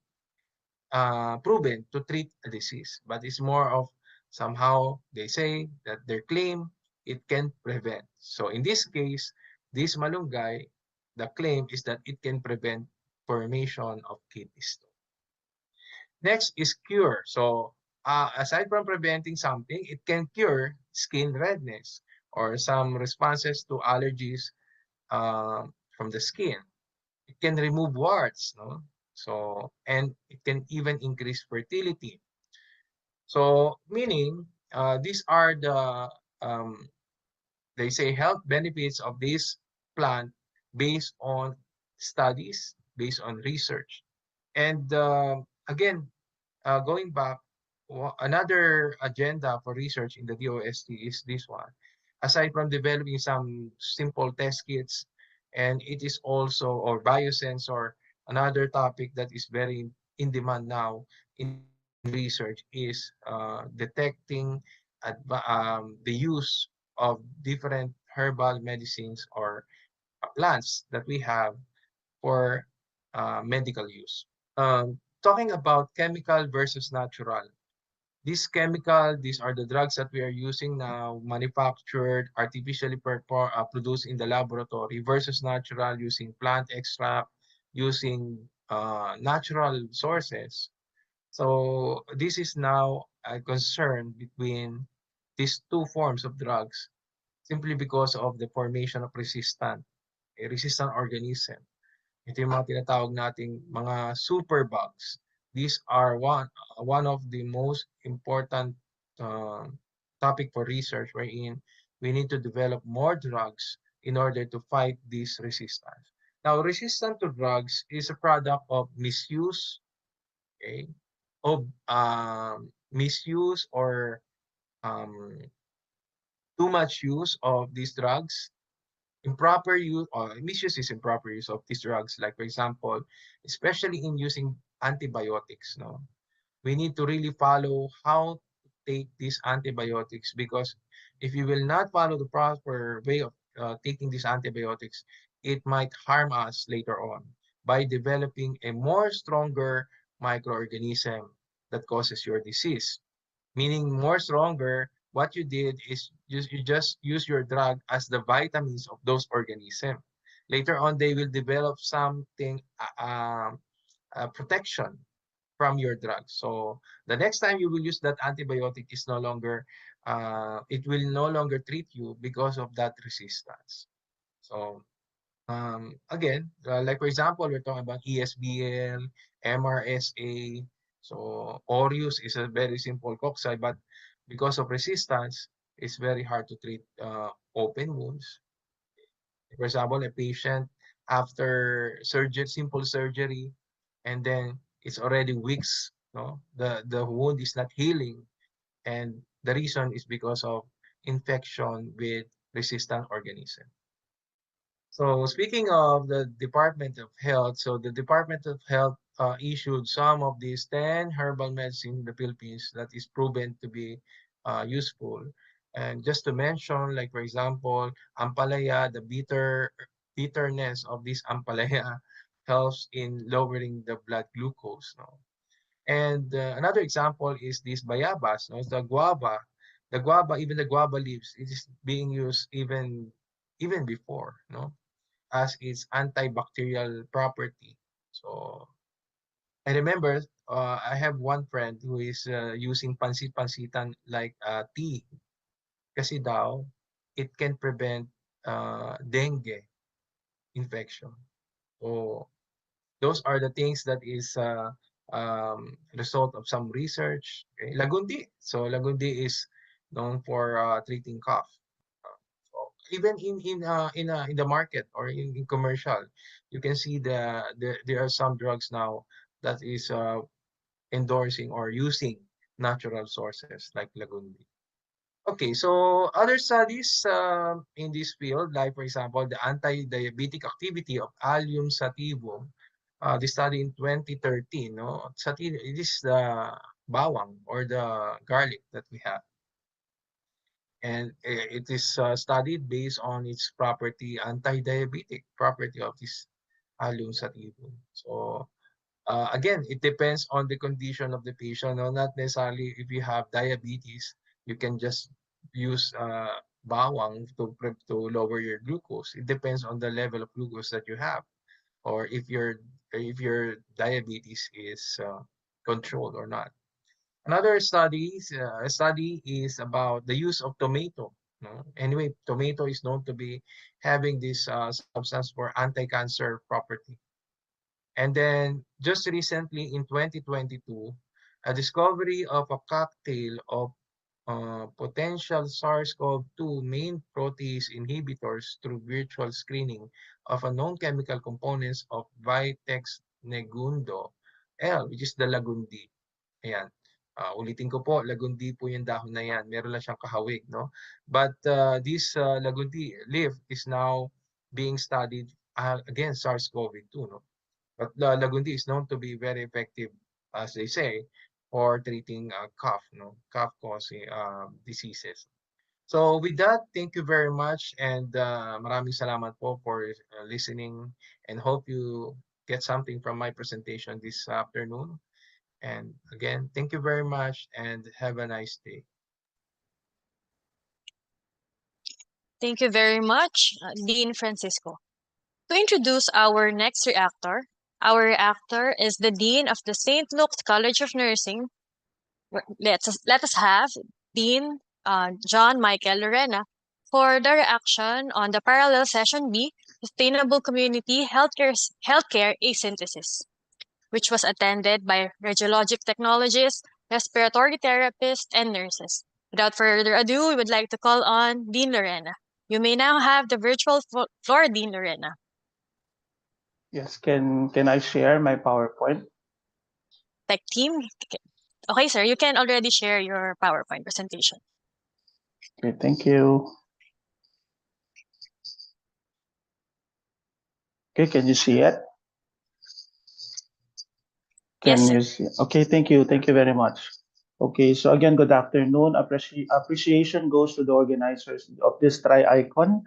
proven to treat a disease, but it's more of somehow they say that their claim it can prevent. So in this case, this malunggay, the claim is that it can prevent formation of kidney stone. Next is cure. So aside from preventing something, it can cure skin redness or some responses to allergies from the skin. It can remove warts, no? So, and it can even increase fertility. So, meaning, these are the, um, they say, health benefits of this plant based on studies, based on research. And again, going back, another agenda for research in the DOST is this one. Aside from developing some simple test kits, and it is also, or biosensor, another topic that is very in demand now in research is detecting the use of different herbal medicines or plants that we have for medical use. Talking about chemical versus natural. This chemical, these are the drugs that we are using now, manufactured, artificially produced in the laboratory versus natural using plant extract, using natural sources. So this is now a concern between these two forms of drugs simply because of the formation of resistant organism. Ito yung mga tinatawag nating mga superbugs. These are one of the most important uh, topic for research wherein we need to develop more drugs in order to fight this resistance. Now, resistance to drugs is a product of misuse, okay, of misuse or um, too much use of these drugs, improper use or misuse is improper use of these drugs, like for example, especially in using antibiotics, no, we need to really follow how to take these antibiotics, because if you will not follow the proper way of taking these antibiotics, it might harm us later on by developing a more stronger microorganism that causes your disease. Meaning more stronger, what you did is you just use your drug as the vitamins of those organisms. Later on, they will develop something, protection from your drug. So the next time you will use that antibiotic is no longer, it will no longer treat you because of that resistance. So again, like for example, we're talking about ESBL, MRSA. So Aureus is a very simple cocci, but because of resistance, it's very hard to treat open wounds. For example, a patient after surgery, simple surgery, and then it's already weeks, no? The wound is not healing, and the reason is because of infection with resistant organism. So speaking of the Department of Health, so the Department of Health issued some of these 10 herbal medicine in the Philippines that is proven to be useful. And just to mention, like for example, ampalaya, the bitterness of this ampalaya helps in lowering the blood glucose. No? And another example is this bayabas, no? It's the guava. The guava, even the guava leaves, it is being used even before, no? As its antibacterial property. So I remember I have one friend who is using pansit-pansitan like tea kasi daw it can prevent dengue infection. So those are the things that is result of some research. Okay. Lagundi. So lagundi is known for treating cough. So even in the market or in commercial, you can see there are some drugs now that is endorsing or using natural sources like lagundi. Okay, so other studies in this field, like for example, the anti-diabetic activity of allium sativum, the study in 2013, no? It is the bawang or the garlic that we have. And it is studied based on its property, anti-diabetic property of this allium sativum. So Again, it depends on the condition of the patient. No, not necessarily if you have diabetes, you can just use bawang to lower your glucose. It depends on the level of glucose that you have, or if your diabetes is controlled or not. Another study is about the use of tomato. No? Anyway, tomato is known to be having this substance for anti-cancer property. And then just recently in 2022, a discovery of a cocktail of potential SARS-CoV-2 main protease inhibitors through virtual screening of a known chemical components of Vitex negundo L, which is the lagundi. Ayan. Ulitin ko po, lagundi po yung dahon na yan. Meron lang siyang kahawig, no? But this lagundi leaf is now being studied against SARS-CoV-2, no? But lagundi is known to be very effective, as they say, for treating cough, no? Cough-causing diseases. So with that, thank you very much, and maraming salamat po for listening, and hope you get something from my presentation this afternoon. And again, thank you very much and have a nice day. Thank you very much, Dean Francisco. To introduce our reactor is the Dean of the St. Luke's College of Nursing. Let us have Dean John Michael Lorena for the reaction on the parallel session B, Sustainable Community Healthcare Asynthesis, which was attended by radiologic technologists, respiratory therapists, and nurses. Without further ado, we would like to call on Dean Lorena. You may now have the virtual floor, Dean Lorena. Yes, can I share my PowerPoint? Tech team. Okay, sir, you can already share your PowerPoint presentation. Okay, thank you. Okay, can you see it? Yes, sir. You see? Okay, thank you. Thank you very much. Okay, so again, good afternoon. Appreciation goes to the organizers of this Triicon.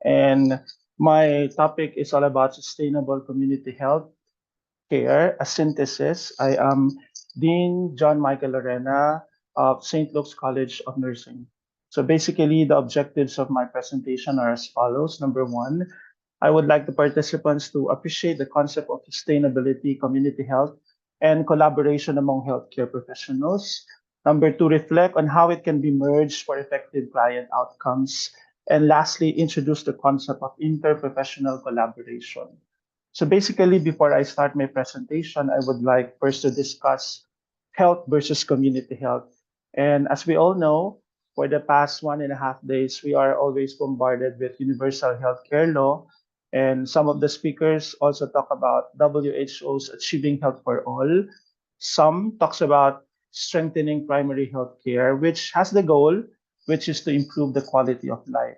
And my topic is all about sustainable community health care, a synthesis. I am Dean John Michael Lorena of St. Luke's College of Nursing. So basically, the objectives of my presentation are as follows. Number one, I would like the participants to appreciate the concept of sustainability, community health, and collaboration among healthcare professionals. Number two, reflect on how it can be merged for effective client outcomes. And lastly, introduce the concept of interprofessional collaboration. So basically, before I start my presentation, I would like first to discuss health versus community health. And as we all know, for the past 1.5 days, we are always bombarded with universal healthcare law. And some of the speakers also talk about WHO's Achieving Health for All. Some talks about strengthening primary health care, which has the goal, which is to improve the quality of life.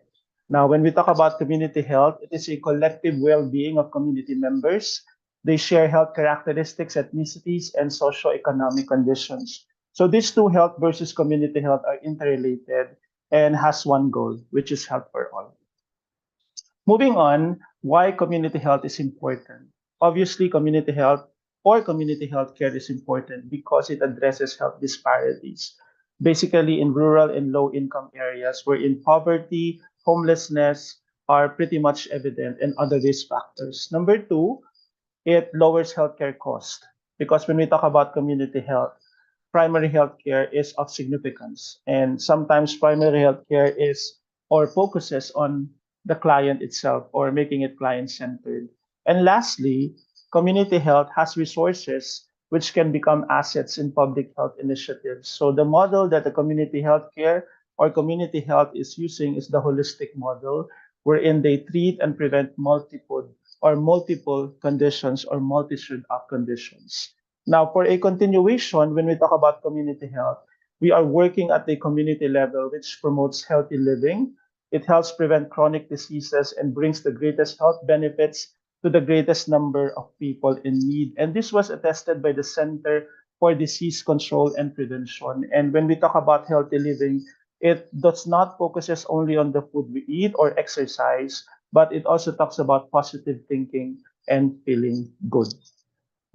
Now, when we talk about community health, it is a collective well-being of community members. They share health characteristics, ethnicities, and socioeconomic conditions. So these two, health versus community health, are interrelated and has one goal, which is health for all. Moving on, why community health is important. Obviously, community health care is important because it addresses health disparities, basically in rural and low income areas wherein poverty, homelessness are pretty much evident and other risk factors. Number two, it lowers healthcare cost because when we talk about community health, primary healthcare is of significance. And sometimes primary healthcare is or focuses on the client itself or making it client centered. And lastly, community health has resources which can become assets in public health initiatives. So the model that the community healthcare or community health is using is the holistic model, wherein they treat and prevent multiple conditions or multitude of conditions. Now, for a continuation, when we talk about community health, we are working at the community level, which promotes healthy living. It helps prevent chronic diseases and brings the greatest health benefits to the greatest number of people in need. And this was attested by the Center for Disease Control and Prevention. And when we talk about healthy living, it does not focuses only on the food we eat or exercise, but it also talks about positive thinking and feeling good.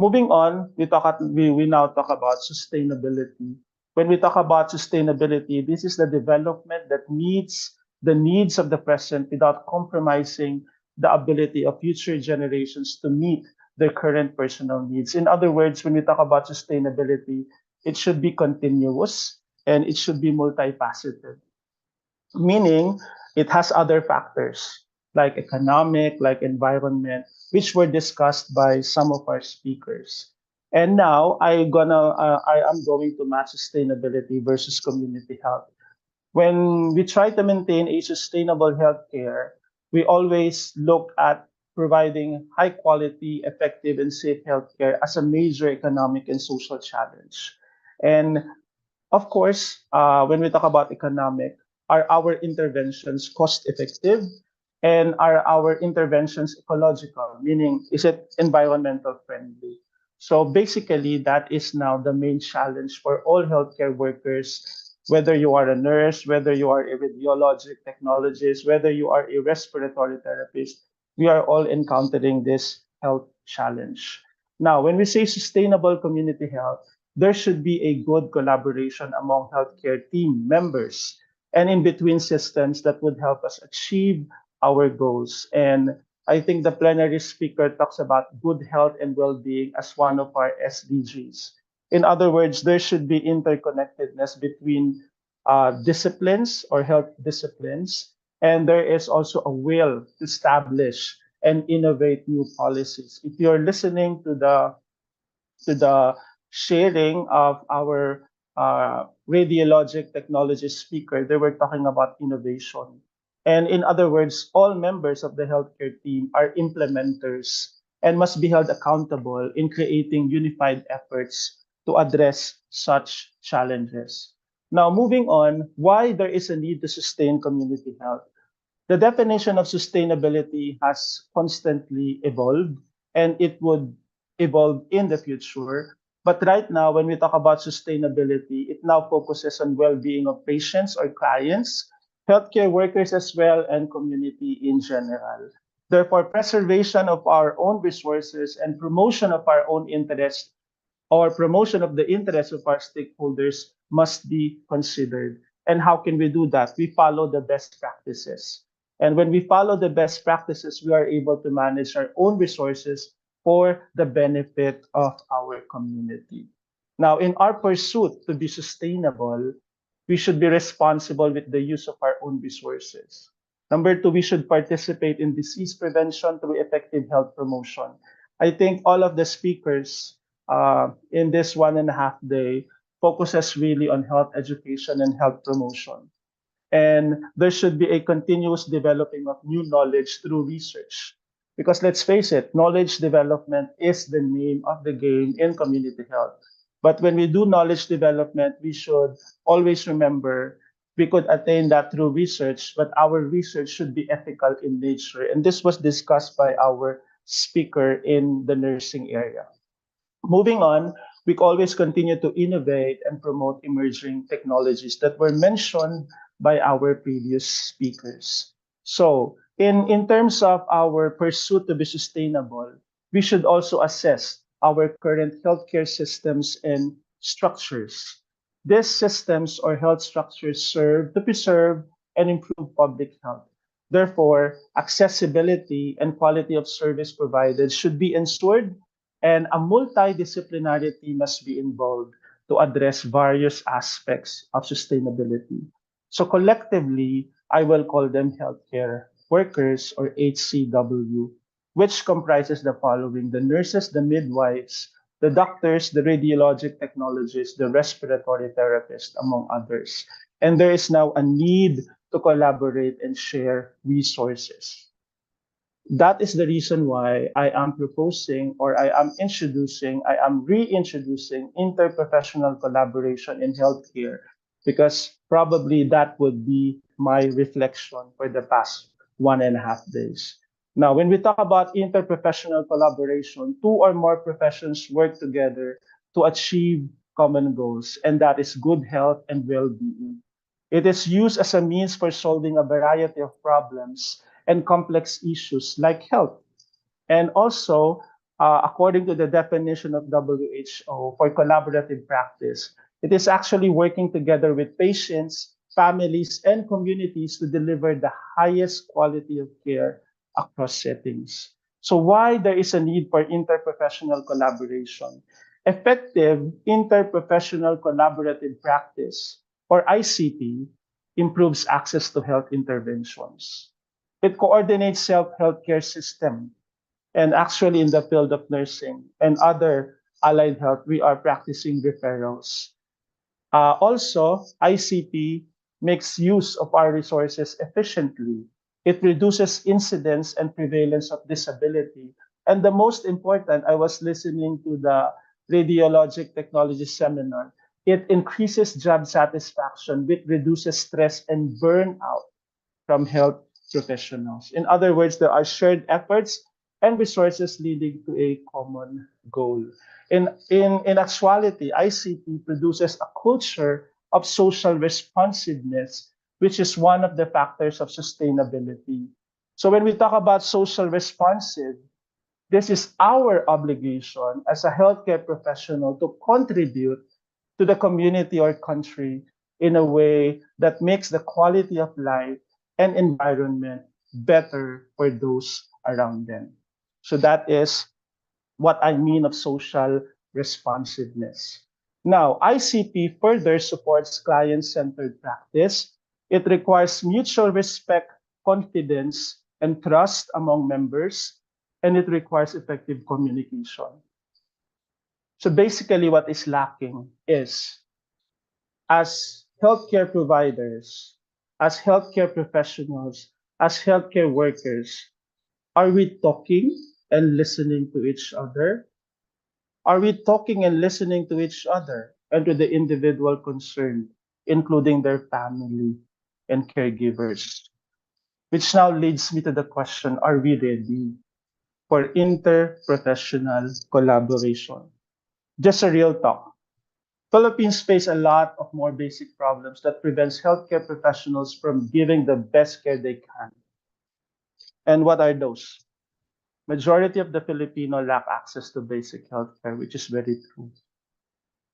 Moving on, we now talk about sustainability. When we talk about sustainability, this is the development that meets the needs of the present without compromising the ability of future generations to meet their current personal needs. In other words, when we talk about sustainability, it should be continuous and it should be multifaceted, meaning it has other factors like economic, like environment, which were discussed by some of our speakers. And now I am going to match sustainability versus community health. When we try to maintain a sustainable healthcare, we always look at providing high quality, effective, and safe healthcare as a major economic and social challenge. And of course, when we talk about economic, are our interventions cost effective? And are our interventions ecological? Meaning, is it environmental friendly? So basically, that is now the main challenge for all healthcare workers, whether you are a nurse, whether you are a radiologic technologist, whether you are a respiratory therapist, we are all encountering this health challenge. Now, when we say sustainable community health, there should be a good collaboration among healthcare team members and in between systems that would help us achieve our goals. And I think the plenary speaker talks about good health and well-being as one of our SDGs. In other words, there should be interconnectedness between disciplines or health disciplines, and there is also a will to establish and innovate new policies. If you're listening to the sharing of our radiologic technology speaker, they were talking about innovation. And in other words, all members of the healthcare team are implementers and must be held accountable in creating unified efforts to address such challenges. Now, moving on, why there is a need to sustain community health. The definition of sustainability has constantly evolved and it would evolve in the future. But right now, when we talk about sustainability, it now focuses on well being of patients or clients, healthcare workers as well, and community in general. Therefore, preservation of our own resources and promotion of our own interests or promotion of the interests of our stakeholders must be considered. And how can we do that? We follow the best practices. And when we follow the best practices, we are able to manage our own resources for the benefit of our community. Now, in our pursuit to be sustainable, we should be responsible with the use of our own resources. Number two, we should participate in disease prevention through effective health promotion. I think all of the speakers in this 1.5 day focuses really on health education and health promotion. And there should be a continuous developing of new knowledge through research. Because let's face it, knowledge development is the name of the game in community health. But when we do knowledge development, we should always remember we could attain that through research, but our research should be ethical in nature. And this was discussed by our speaker in the nursing area. Moving on, we always continue to innovate and promote emerging technologies that were mentioned by our previous speakers. So, in terms of our pursuit to be sustainable, we should also assess our current healthcare systems and structures. These systems or health structures serve to preserve and improve public health. Therefore, accessibility and quality of service provided should be ensured and a multidisciplinary team must be involved to address various aspects of sustainability. So collectively, I will call them healthcare workers or HCW, which comprises the following: the nurses, the midwives, the doctors, the radiologic technologists, the respiratory therapists, among others. And there is now a need to collaborate and share resources. That is the reason why I am proposing or I am reintroducing interprofessional collaboration in healthcare because probably that would be my reflection for the past 1.5 days. Now, when we talk about interprofessional collaboration, two or more professions work together to achieve common goals, and that is good health and well being. It is used as a means for solving a variety of problems and complex issues like health. And also, according to the definition of WHO for collaborative practice, it is actually working together with patients, families, and communities to deliver the highest quality of care across settings. So why there is a need for interprofessional collaboration? Effective interprofessional collaborative practice, or ICP, improves access to health interventions. It coordinates healthcare system, and actually, in the field of nursing and other allied health, we are practicing referrals. Also, ICP makes use of our resources efficiently. It reduces incidence and prevalence of disability. And the most important, I was listening to the radiologic technology seminar. It increases job satisfaction, which reduces stress and burnout from health professionals. In other words, there are shared efforts and resources leading to a common goal. In actuality, ICT produces a culture of social responsiveness, which is one of the factors of sustainability. So when we talk about social responsive, this is our obligation as a healthcare professional to contribute to the community or country in a way that makes the quality of life and environment better for those around them. So that is what I mean of social responsiveness. Now, ICP further supports client centered practice. It requires mutual respect, confidence, and trust among members, and it requires effective communication. So basically, what is lacking is, as healthcare providers, as healthcare professionals, as healthcare workers, are we talking and listening to each other? Are we talking and listening to each other and to the individual concerned, including their family and caregivers? Which now leads me to the question, are we ready for interprofessional collaboration? Just a real talk. Philippines face a lot of more basic problems that prevents healthcare professionals from giving the best care they can. And what are those? Majority of the Filipino lack access to basic healthcare, which is very true.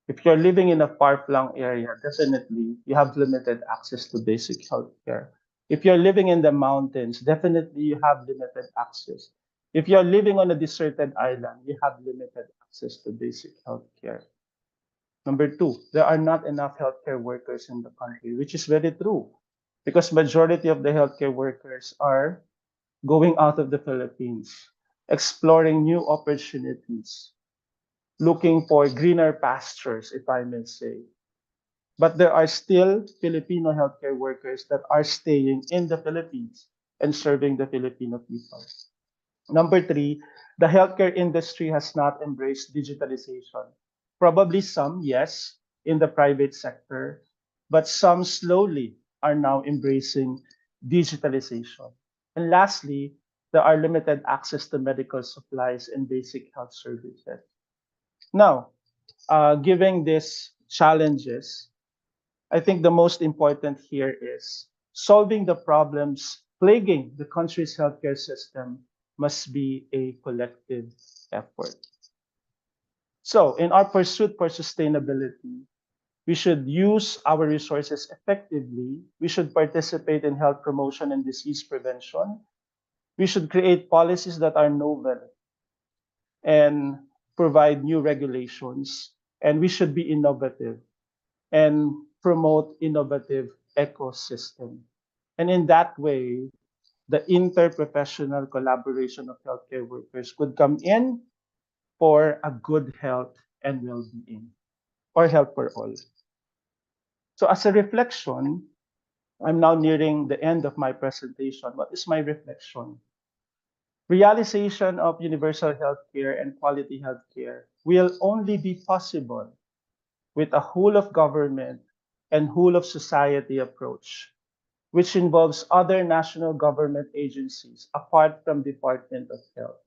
If you're living in a far-flung area, definitely you have limited access to basic healthcare. If you're living in the mountains, definitely you have limited access. If you're living on a deserted island, you have limited access to basic healthcare. Number two, there are not enough healthcare workers in the country, which is very true because majority of the healthcare workers are going out of the Philippines, exploring new opportunities, looking for greener pastures, if I may say. But there are still Filipino healthcare workers that are staying in the Philippines and serving the Filipino people. Number three, the healthcare industry has not embraced digitalization. Probably some, yes, in the private sector, but some slowly are now embracing digitalization. And lastly, there are limited access to medical supplies and basic health services. Now, given these challenges, I think the most important here is solving the problems plaguing the country's healthcare system must be a collective effort. So, in our pursuit for sustainability, we should use our resources effectively. We should participate in health promotion and disease prevention. We should create policies that are novel and provide new regulations. And we should be innovative and promote innovative ecosystem. And in that way, the interprofessional collaboration of healthcare workers could come in for a good health and well-being, or health for all. So as a reflection, I'm now nearing the end of my presentation. What is my reflection? Realization of universal healthcare and quality healthcare will only be possible with a whole of government and whole of society approach, which involves other national government agencies apart from Department of Health.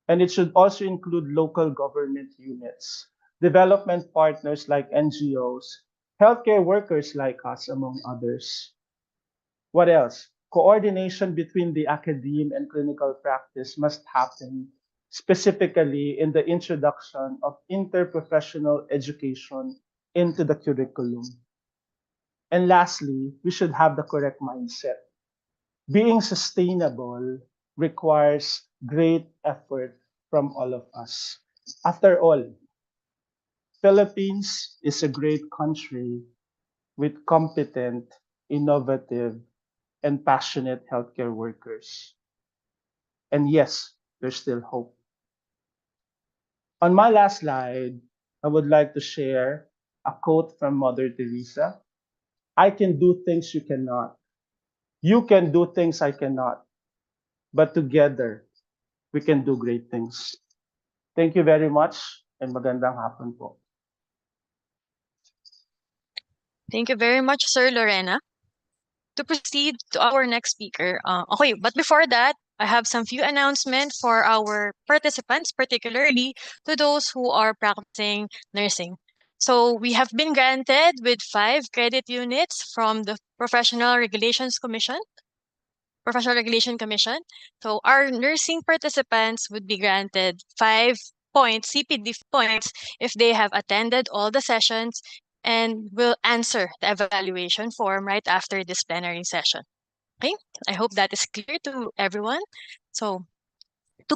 And it should also include local government units, development partners like NGOs, healthcare workers like us, among others. What else? Coordination between the academe and clinical practice must happen specifically in the introduction of interprofessional education into the curriculum. And lastly, we should have the correct mindset. Being sustainable requires great effort from all of us. After all, Philippines is a great country with competent, innovative, and passionate healthcare workers. And yes, there's still hope. On my last slide, I would like to share a quote from Mother Teresa. I can do things you cannot. You can do things I cannot. But together, we can do great things. Thank you very much and magandang hapon po. Thank you very much, Sir Lorena. To proceed to our next speaker, okay, but before that, I have some few announcements for our participants, particularly to those who are practicing nursing. So we have been granted with 5 credit units from the Professional Regulation Commission. So our nursing participants would be granted 5 points, CPD points, if they have attended all the sessions and will answer the evaluation form right after this plenary session. Okay, I hope that is clear to everyone. So to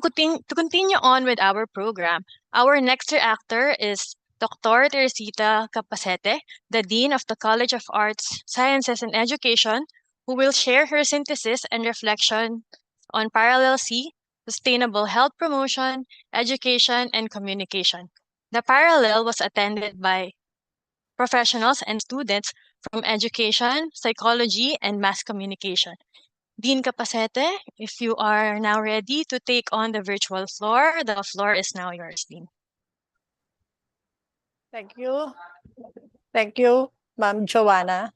continue on with our program, our next reactor is Dr. Teresita Capacete, the Dean of the College of Arts, Sciences, and Education, who will share her synthesis and reflection on Parallel C, Sustainable Health Promotion, Education, and Communication. The Parallel was attended by professionals and students from education, psychology, and mass communication. Dean Capacete, if you are now ready to take on the virtual floor, the floor is now yours, Dean. Thank you. Thank you, Ma'am Joanna.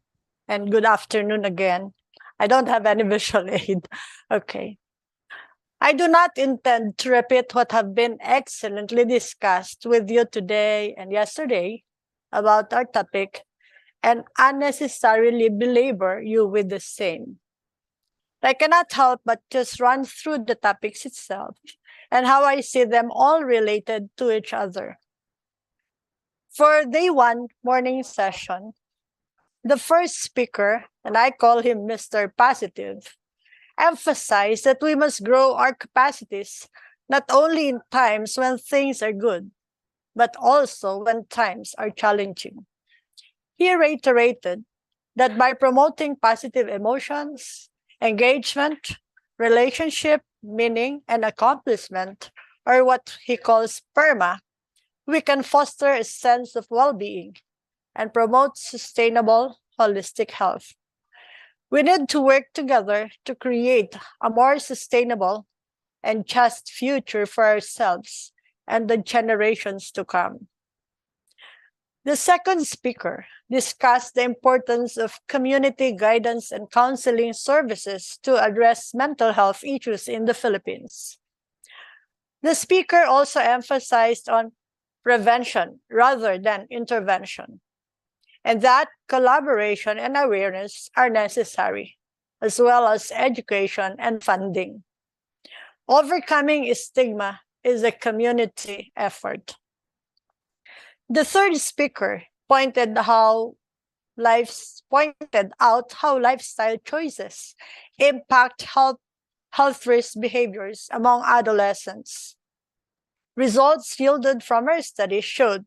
And good afternoon again. I don't have any visual aid. Okay. I do not intend to repeat what have been excellently discussed with you today and yesterday about our topic and unnecessarily belabor you with the same. I cannot help but just run through the topics itself and how I see them all related to each other. For day 1 morning session, the first speaker, and I call him Mr. Positive, emphasized that we must grow our capacities not only in times when things are good, but also when times are challenging. He reiterated that by promoting positive emotions, engagement, relationship, meaning, and accomplishment, or what he calls PERMA, we can foster a sense of well-being and promote sustainable, holistic health. We need to work together to create a more sustainable and just future for ourselves and the generations to come. The second speaker discussed the importance of community guidance and counseling services to address mental health issues in the Philippines. The speaker also emphasized on prevention rather than intervention, and that collaboration and awareness are necessary, as well as education and funding. Overcoming stigma is a community effort. The third speaker pointed out how lifestyle choices impact health risk behaviors among adolescents. Results yielded from our study showed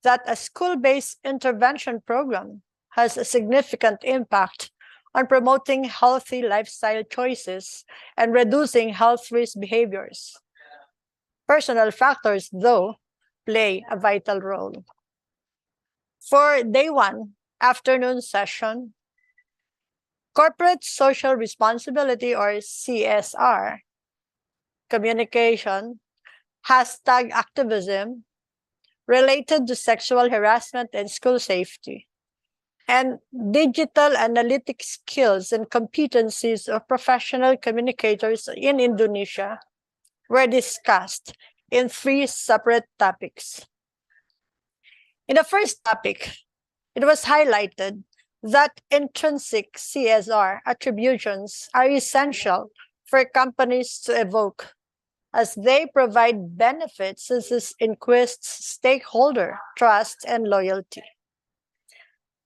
that a school-based intervention program has a significant impact on promoting healthy lifestyle choices and reducing health risk behaviors. Personal factors, though, play a vital role. For day 1 afternoon session, corporate social responsibility, or CSR, communication, #activism, related to sexual harassment and school safety, and digital analytic skills and competencies of professional communicators in Indonesia were discussed in 3 separate topics. In the first topic, it was highlighted that intrinsic CSR attributions are essential for companies to evoke as they provide benefits as increased stakeholder trust and loyalty.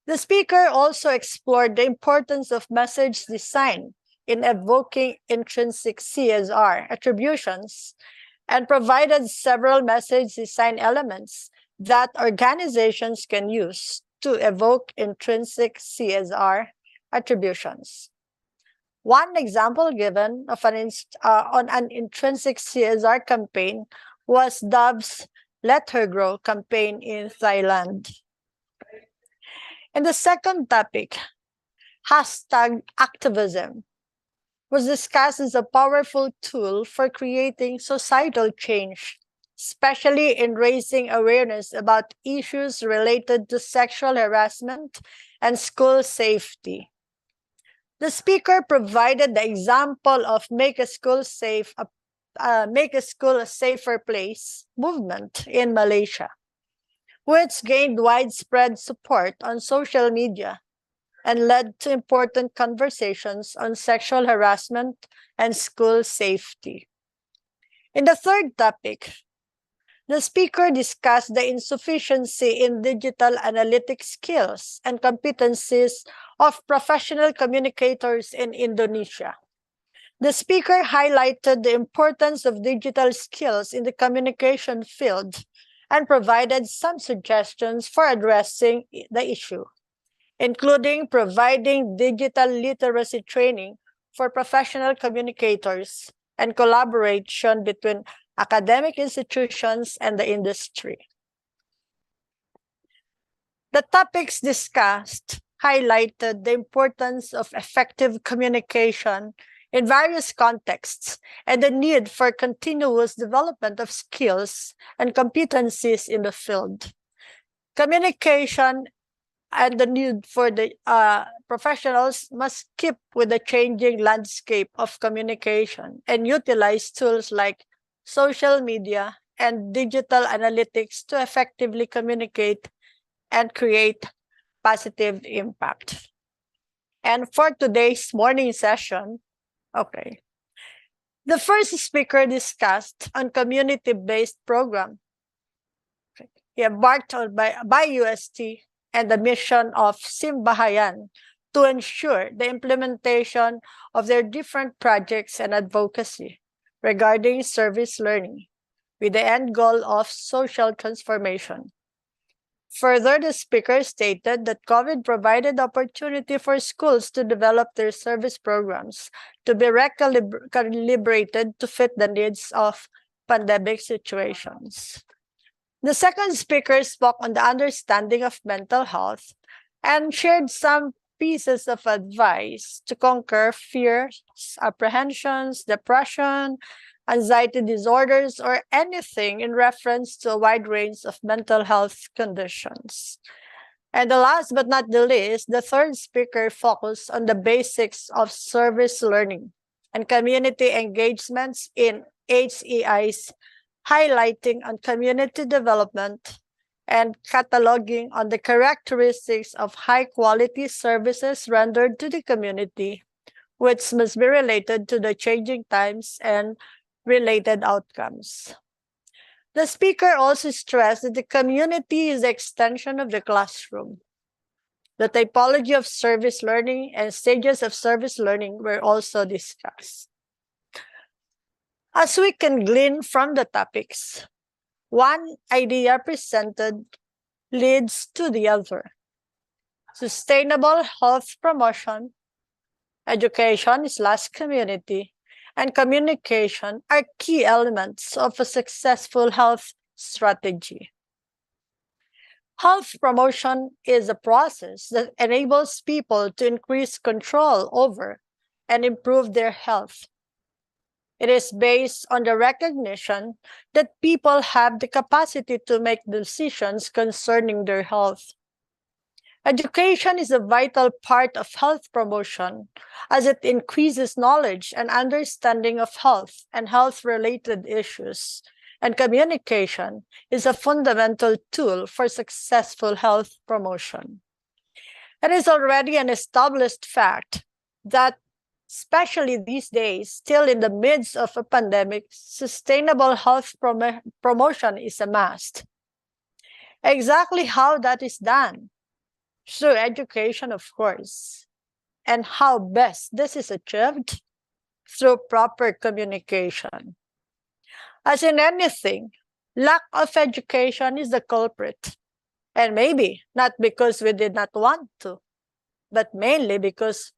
The speaker also explored the importance of message design in evoking intrinsic CSR attributions and provided several message design elements that organizations can use to evoke intrinsic CSR attributions. One example given of on an intrinsic CSR campaign was Dove's Let Her Grow campaign in Thailand. And the second topic, hashtag activism, was discussed as a powerful tool for creating societal change, especially in raising awareness about issues related to sexual harassment and school safety. The speaker provided the example of Make a School a Safer Place movement in Malaysia, which gained widespread support on social media and led to important conversations on sexual harassment and school safety. In the third topic, the speaker discussed the insufficiency in digital analytic skills and competencies of professional communicators in Indonesia. The speaker highlighted the importance of digital skills in the communication field and provided some suggestions for addressing the issue, including providing digital literacy training for professional communicators and collaboration between academic institutions and the industry. The topics discussed highlighted the importance of effective communication in various contexts and the need for continuous development of skills and competencies in the field. Communication and the need for the professionals must keep with the changing landscape of communication and utilize tools like social media and digital analytics to effectively communicate and create positive impact. And for today's morning session, the first speaker discussed on community-based program. He embarked on by UST and the mission of Simbahayan to ensure the implementation of their different projects and advocacy regarding service learning with the end goal of social transformation. Further, the speaker stated that COVID provided opportunity for schools to develop their service programs to be recalibrated to fit the needs of pandemic situations. The second speaker spoke on the understanding of mental health and shared some pieces of advice to conquer fears, apprehensions, depression, anxiety disorders, or anything in reference to a wide range of mental health conditions. And the last but not the least, the third speaker focused on the basics of service learning and community engagements in HEIs, highlighting on community development and cataloging on the characteristics of high-quality services rendered to the community, which must be related to the changing times and related outcomes. The speaker also stressed that the community is the extension of the classroom. The typology of service learning and stages of service learning were also discussed. As we can glean from the topics, one idea presented leads to the other. Sustainable health promotion, education/community, and communication are key elements of a successful health strategy. Health promotion is a process that enables people to increase control over and improve their health. It is based on the recognition that people have the capacity to make decisions concerning their health. Education is a vital part of health promotion as it increases knowledge and understanding of health and health-related issues, and communication is a fundamental tool for successful health promotion. It is already an established fact that Especially these days, still in the midst of a pandemic, sustainable health promotion is a must. Exactly how that is done? Through education, of course. And how best this is achieved? Through proper communication. As in anything, lack of education is the culprit. And maybe not because we did not want to, but mainly because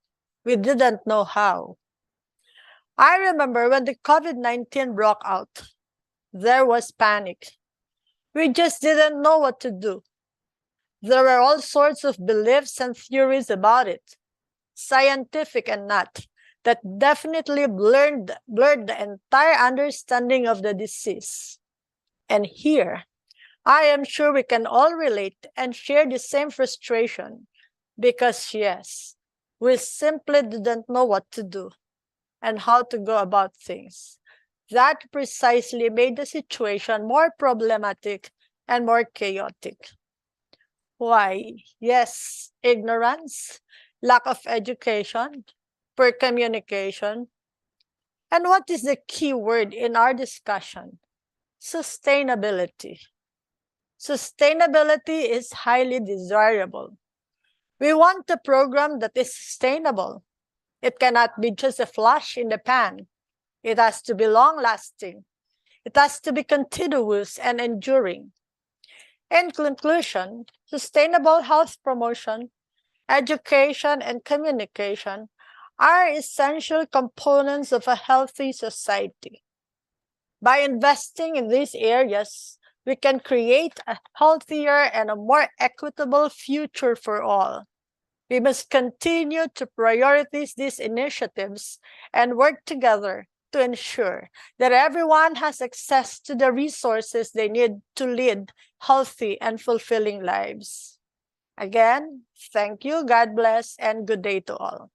we didn't know how. I remember when the COVID-19 broke out, there was panic. We just didn't know what to do. There were all sorts of beliefs and theories about it, scientific and not, that definitely blurred the entire understanding of the disease. And here, I am sure we can all relate and share the same frustration because, yes, we simply didn't know what to do and how to go about things. That precisely made the situation more problematic and more chaotic. Why? Yes, ignorance, lack of education, poor communication. And what is the key word in our discussion? Sustainability. Sustainability is highly desirable. We want a program that is sustainable. It cannot be just a flash in the pan. It has to be long lasting. It has to be continuous and enduring. In conclusion, sustainable health promotion, education, and communication are essential components of a healthy society. By investing in these areas, we can create a healthier and a more equitable future for all. We must continue to prioritize these initiatives and work together to ensure that everyone has access to the resources they need to lead healthy and fulfilling lives. Again, thank you, God bless, and good day to all.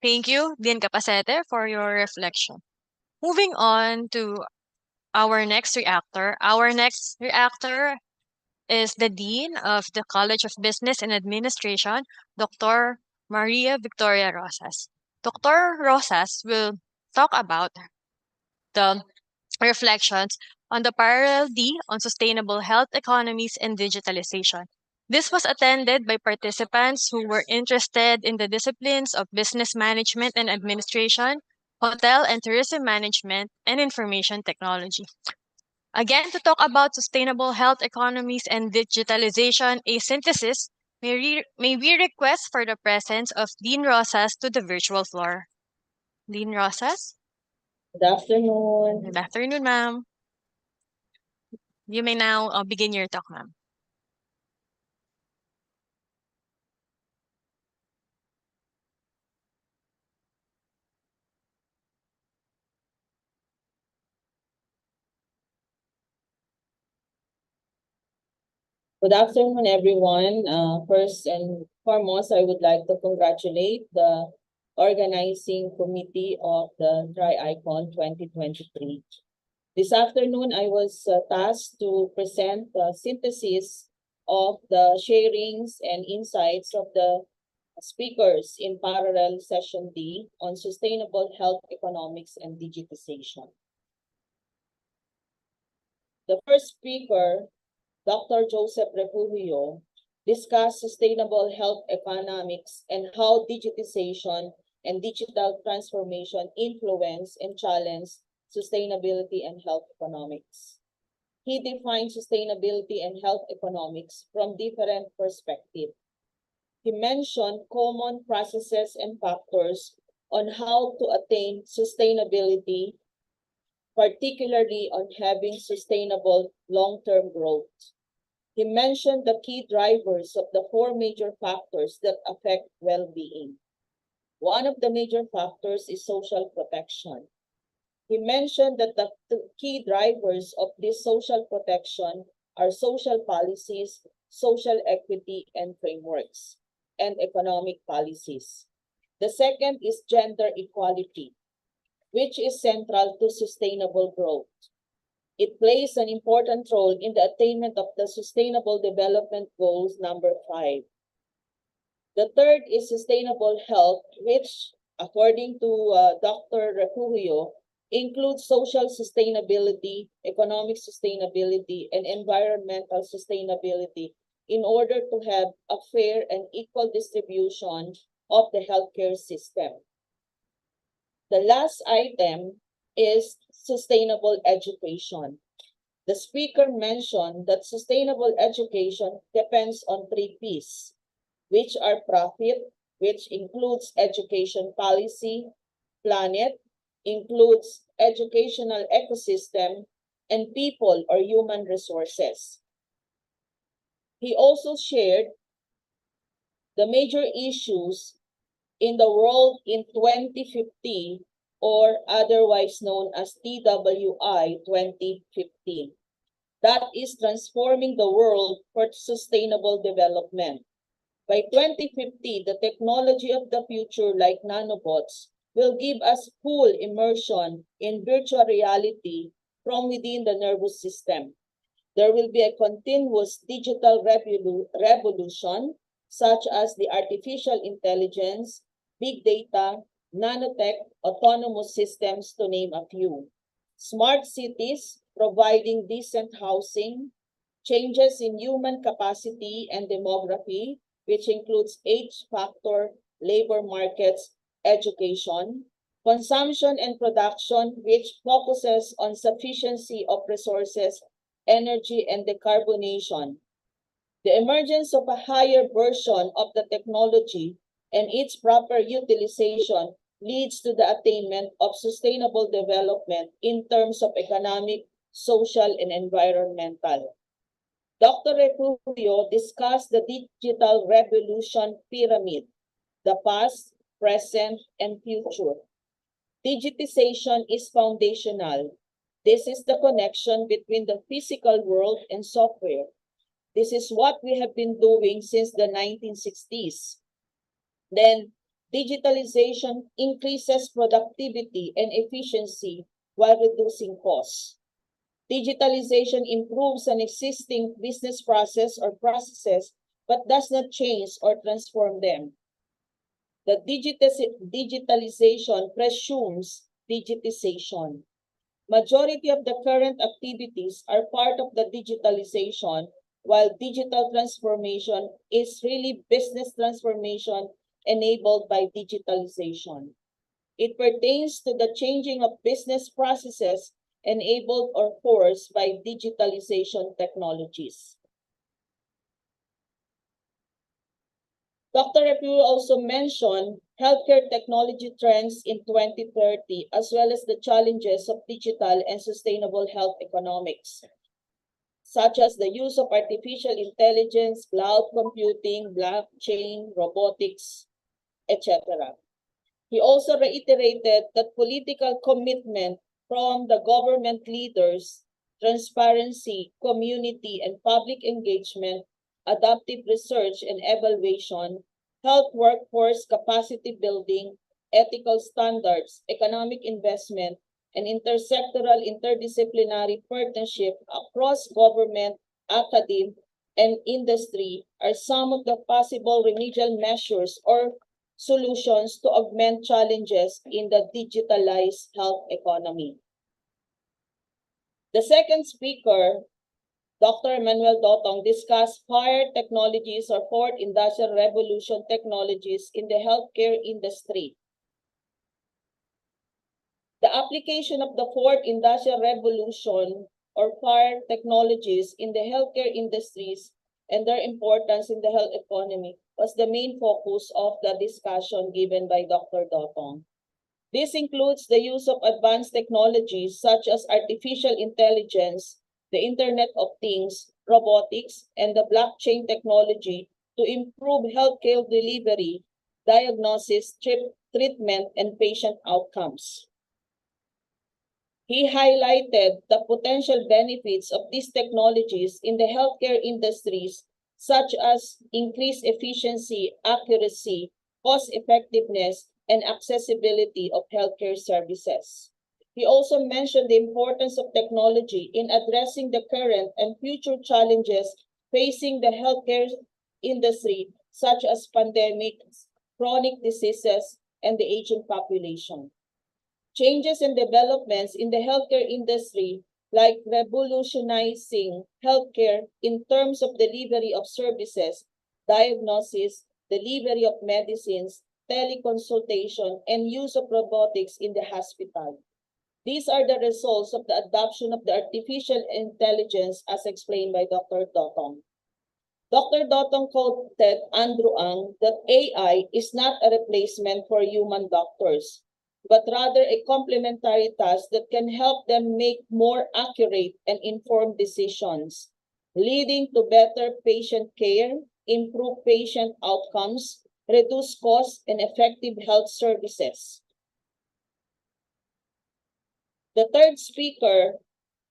Thank you, Dean Capacete, for your reflection. Moving on to our next reactor. Our next reactor is the Dean of the College of Business and Administration, Dr. Maria Victoria Rosas. Dr. Rosas will talk about the reflections on the Parallel D on Sustainable Health Economies and Digitalization. This was attended by participants who were interested in the disciplines of business management and administration, hotel and tourism management, and information technology. Again, to talk about sustainable health economies and digitalization, a synthesis, may we request for the presence of Dean Rosas to the virtual floor. Dean Rosas? Good afternoon. Good afternoon, ma'am. You may now begin your talk, ma'am. Good afternoon, everyone. First and foremost, I would like to congratulate the organizing committee of the Triicon 2023. This afternoon, I was tasked to present the synthesis of the sharings and insights of the speakers in parallel session D on sustainable health economics and digitization. The first speaker, Dr. Joseph Refugio, discussed sustainable health economics and how digitization and digital transformation influence and challenge sustainability and health economics. He defined sustainability and health economics from different perspectives. He mentioned common processes and factors on how to attain sustainability, particularly on having sustainable long-term growth. He mentioned the key drivers of the four major factors that affect well-being. One of the major factors is social protection. He mentioned that the key drivers of this social protection are social policies, social equity and frameworks, and economic policies. The second is gender equality, which is central to sustainable growth. It plays an important role in the attainment of the Sustainable Development Goals number 5. The third is sustainable health, which, according to Dr. Refugio, includes social sustainability, economic sustainability, and environmental sustainability in order to have a fair and equal distribution of the healthcare system. The last item is sustainable education. The speaker mentioned that sustainable education depends on 3 P's, which are profit, which includes education policy, planet, includes educational ecosystem, and people or human resources. He also shared the major issues in the world in 2050, or otherwise known as TWI 2050. That is transforming the world for sustainable development. By 2050, the technology of the future, like nanobots, will give us full immersion in virtual reality from within the nervous system. There will be a continuous digital revolution, such as the artificial intelligence, big data, nanotech, autonomous systems, to name a few. Smart cities providing decent housing, changes in human capacity and demography, which includes age factor, labor markets, education, consumption and production, which focuses on sufficiency of resources, energy, and decarbonation. The emergence of a higher version of the technology and its proper utilization leads to the attainment of sustainable development in terms of economic, social, and environmental. Dr. Refugio discussed the digital revolution pyramid, the past, present, and future. Digitization is foundational. This is the connection between the physical world and software. This is what we have been doing since the 1960s. Then, digitalization increases productivity and efficiency while reducing costs. Digitalization improves an existing business process or processes, but does not change or transform them. The digitalization presumes digitization. Majority of the current activities are part of the digitalization, while digital transformation is really business transformation enabled by digitalization. It pertains to the changing of business processes enabled or forced by digitalization technologies. Dr. Refugio also mentioned healthcare technology trends in 2030, as well as the challenges of digital and sustainable health economics, such as the use of artificial intelligence, cloud computing, blockchain, robotics, etc. He also reiterated that political commitment from the government leaders, transparency, community, and public engagement, adaptive research and evaluation, health workforce capacity building, ethical standards, economic investment, and intersectoral interdisciplinary partnership across government, academe, and industry are some of the possible remedial measures or solutions to augment challenges in the digitalized health economy. The second speaker, Dr. Emmanuel Dotong, discussed FIRE technologies or Fourth Industrial Revolution technologies in the healthcare industry. The application of the Fourth Industrial Revolution or FIRE technologies in the healthcare industries and their importance in the health economy was the main focus of the discussion given by Dr. Dotong. This includes the use of advanced technologies such as artificial intelligence, the Internet of Things, robotics, and the blockchain technology to improve healthcare delivery, diagnosis, treatment, and patient outcomes. He highlighted the potential benefits of these technologies in the healthcare industries, such as increased efficiency, accuracy, cost effectiveness, and accessibility of healthcare services. He also mentioned the importance of technology in addressing the current and future challenges facing the healthcare industry, such as pandemics, chronic diseases, and the aging population. Changes and developments in the healthcare industry, like revolutionizing healthcare in terms of delivery of services, diagnosis, delivery of medicines, teleconsultation, and use of robotics in the hospital. These are the results of the adoption of the artificial intelligence as explained by Dr. Dotong. Dr. Dotong quoted Andrew Ang that AI is not a replacement for human doctors, but rather a complementary task that can help them make more accurate and informed decisions, leading to better patient care, improve patient outcomes, reduce costs, and effective health services. The third speaker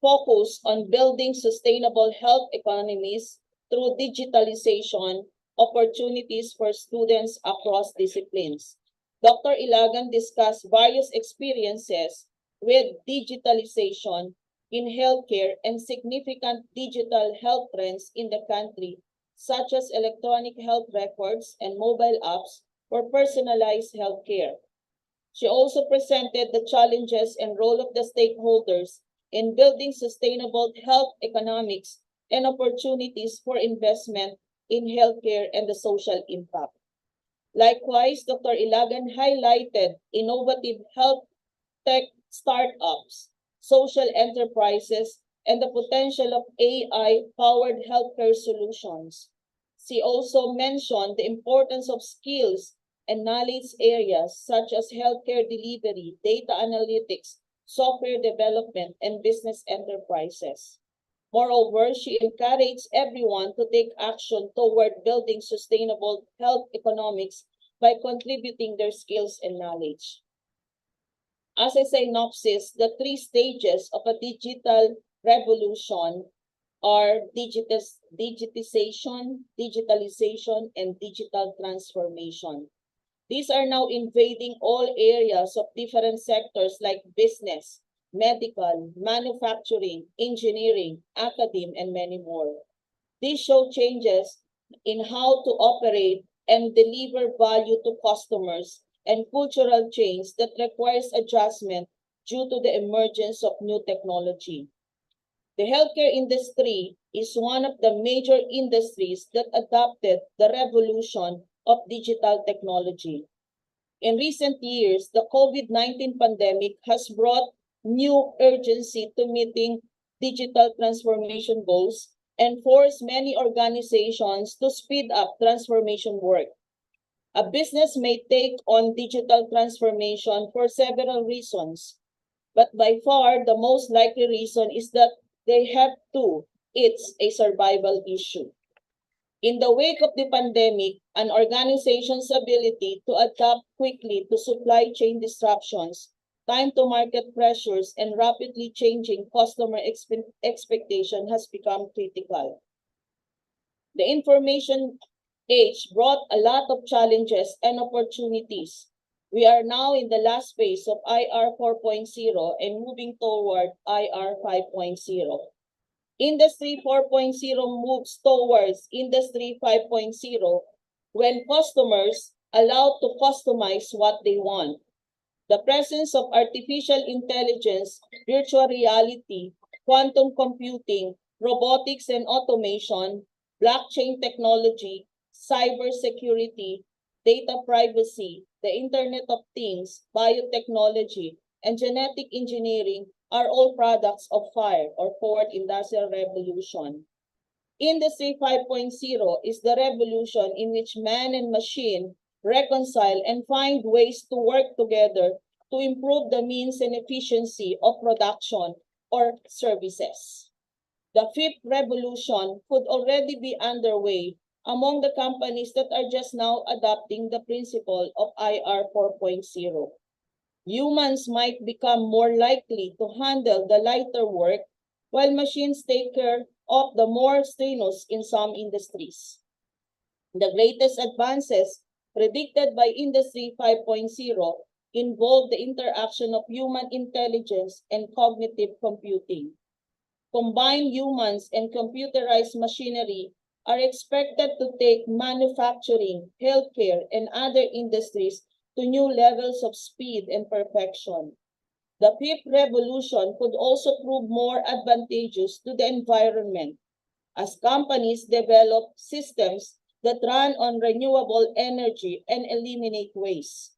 focused on building sustainable health economies through digitalization opportunities for students across disciplines. Dr. Ilagan discussed various experiences with digitalization in healthcare and significant digital health trends in the country, such as electronic health records and mobile apps for personalized healthcare. She also presented the challenges and role of the stakeholders in building sustainable health economics and opportunities for investment in healthcare and the social impact. Likewise, Dr. Ilagan highlighted innovative health tech startups, social enterprises, and the potential of AI-powered healthcare solutions. She also mentioned the importance of skills and knowledge areas such as healthcare delivery, data analytics, software development, and business enterprises. Moreover, she encouraged everyone to take action toward building sustainable health economics by contributing their skills and knowledge. As a synopsis, the three stages of a digital revolution are digitization, digitalization, and digital transformation. These are now invading all areas of different sectors like business, medical, manufacturing, engineering, academe, and many more. These show changes in how to operate and deliver value to customers and cultural change that requires adjustment due to the emergence of new technology. The healthcare industry is one of the major industries that adopted the revolution of digital technology. In recent years, the COVID-19 pandemic has brought new urgency to meeting digital transformation goals and forced many organizations to speed up transformation work. A business may take on digital transformation for several reasons, but by far the most likely reason is that they have to. It's a survival issue. In the wake of the pandemic, an organization's ability to adapt quickly to supply chain disruptions, time to market pressures, and rapidly changing customer expectation has become critical. The information age brought a lot of challenges and opportunities. We are now in the last phase of IR 4.0 and moving toward IR 5.0. Industry 4.0 moves towards Industry 5.0 when customers allowed to customize what they want. The presence of artificial intelligence, virtual reality, quantum computing, robotics and automation, blockchain technology, cybersecurity, data privacy, the Internet of Things, biotechnology, and genetic engineering are all products of FIRE or Fourth Industrial Revolution. Industry 5.0 is the revolution in which man and machine reconcile and find ways to work together to improve the means and efficiency of production or services. The fifth revolution could already be underway among the companies that are just now adopting the principle of IR 4.0. Humans might become more likely to handle the lighter work while machines take care of the more strenuous in some industries. The greatest advances predicted by Industry 5.0 involve the interaction of human intelligence and cognitive computing. Combined humans and computerized machinery are expected to take manufacturing, healthcare, and other industries to new levels of speed and perfection. The fifth revolution could also prove more advantageous to the environment as companies develop systems that run on renewable energy and eliminate waste.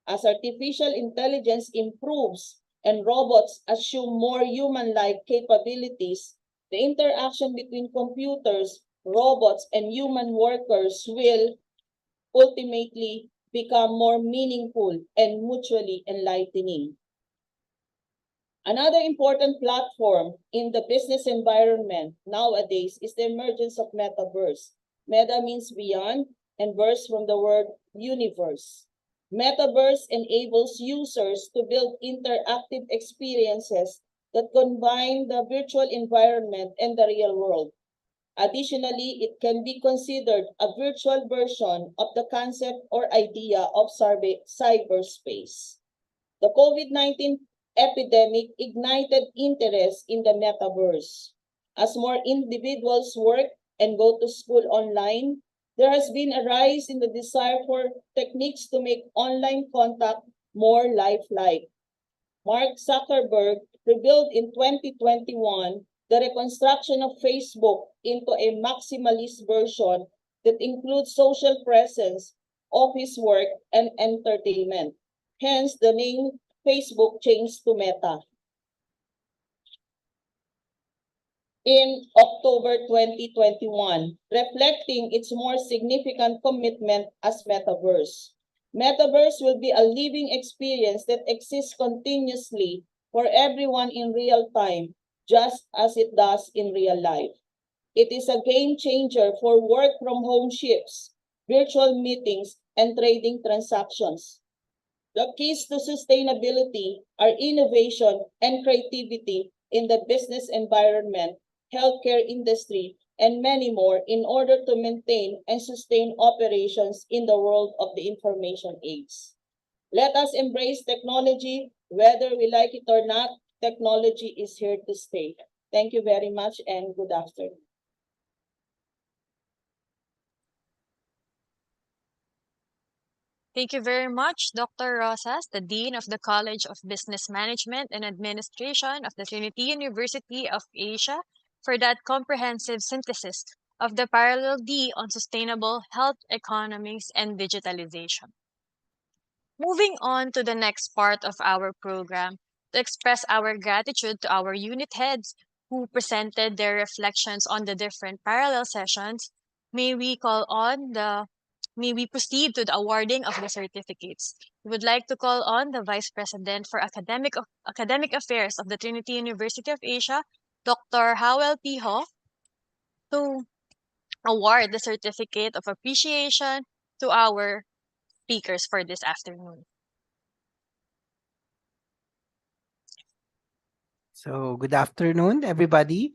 As artificial intelligence improves and robots assume more human-like capabilities, the interaction between computers, robots, and human workers will ultimately become more meaningful and mutually enlightening. Another important platform in the business environment nowadays is the emergence of metaverse. Meta means beyond, and verse from the word universe. Metaverse enables users to build interactive experiences that combine the virtual environment and the real world. Additionally, it can be considered a virtual version of the concept or idea of cyberspace. The COVID-19 epidemic ignited interest in the metaverse. As more individuals work and go to school online, there has been a rise in the desire for techniques to make online contact more lifelike. Mark Zuckerberg revealed in 2021 the reconstruction of Facebook into a maximalist version that includes social presence, office work, and entertainment. Hence, the name Facebook changed to Meta. In October 2021, reflecting its more significant commitment as Metaverse. Metaverse will be a living experience that exists continuously for everyone in real time, just as it does in real life. It is a game changer for work from home shifts, virtual meetings, and trading transactions. The keys to sustainability are innovation and creativity in the business environment, healthcare industry, and many more in order to maintain and sustain operations in the world of the information age. Let us embrace technology, whether we like it or not. Technology is here to stay. Thank you very much and good afternoon. Thank you very much, Dr. Rosas, the Dean of the College of Business Management and Administration of the Trinity University of Asia, for that comprehensive synthesis of the Parallel D on sustainable health economics and digitalization. Moving on to the next part of our program, to express our gratitude to our unit heads who presented their reflections on the different parallel sessions, may we proceed to the awarding of the certificates. We would like to call on the Vice President for Academic Affairs of the Trinity University of Asia, Dr. Howell P. Ho, to award the certificate of appreciation to our speakers for this afternoon. So good afternoon, everybody.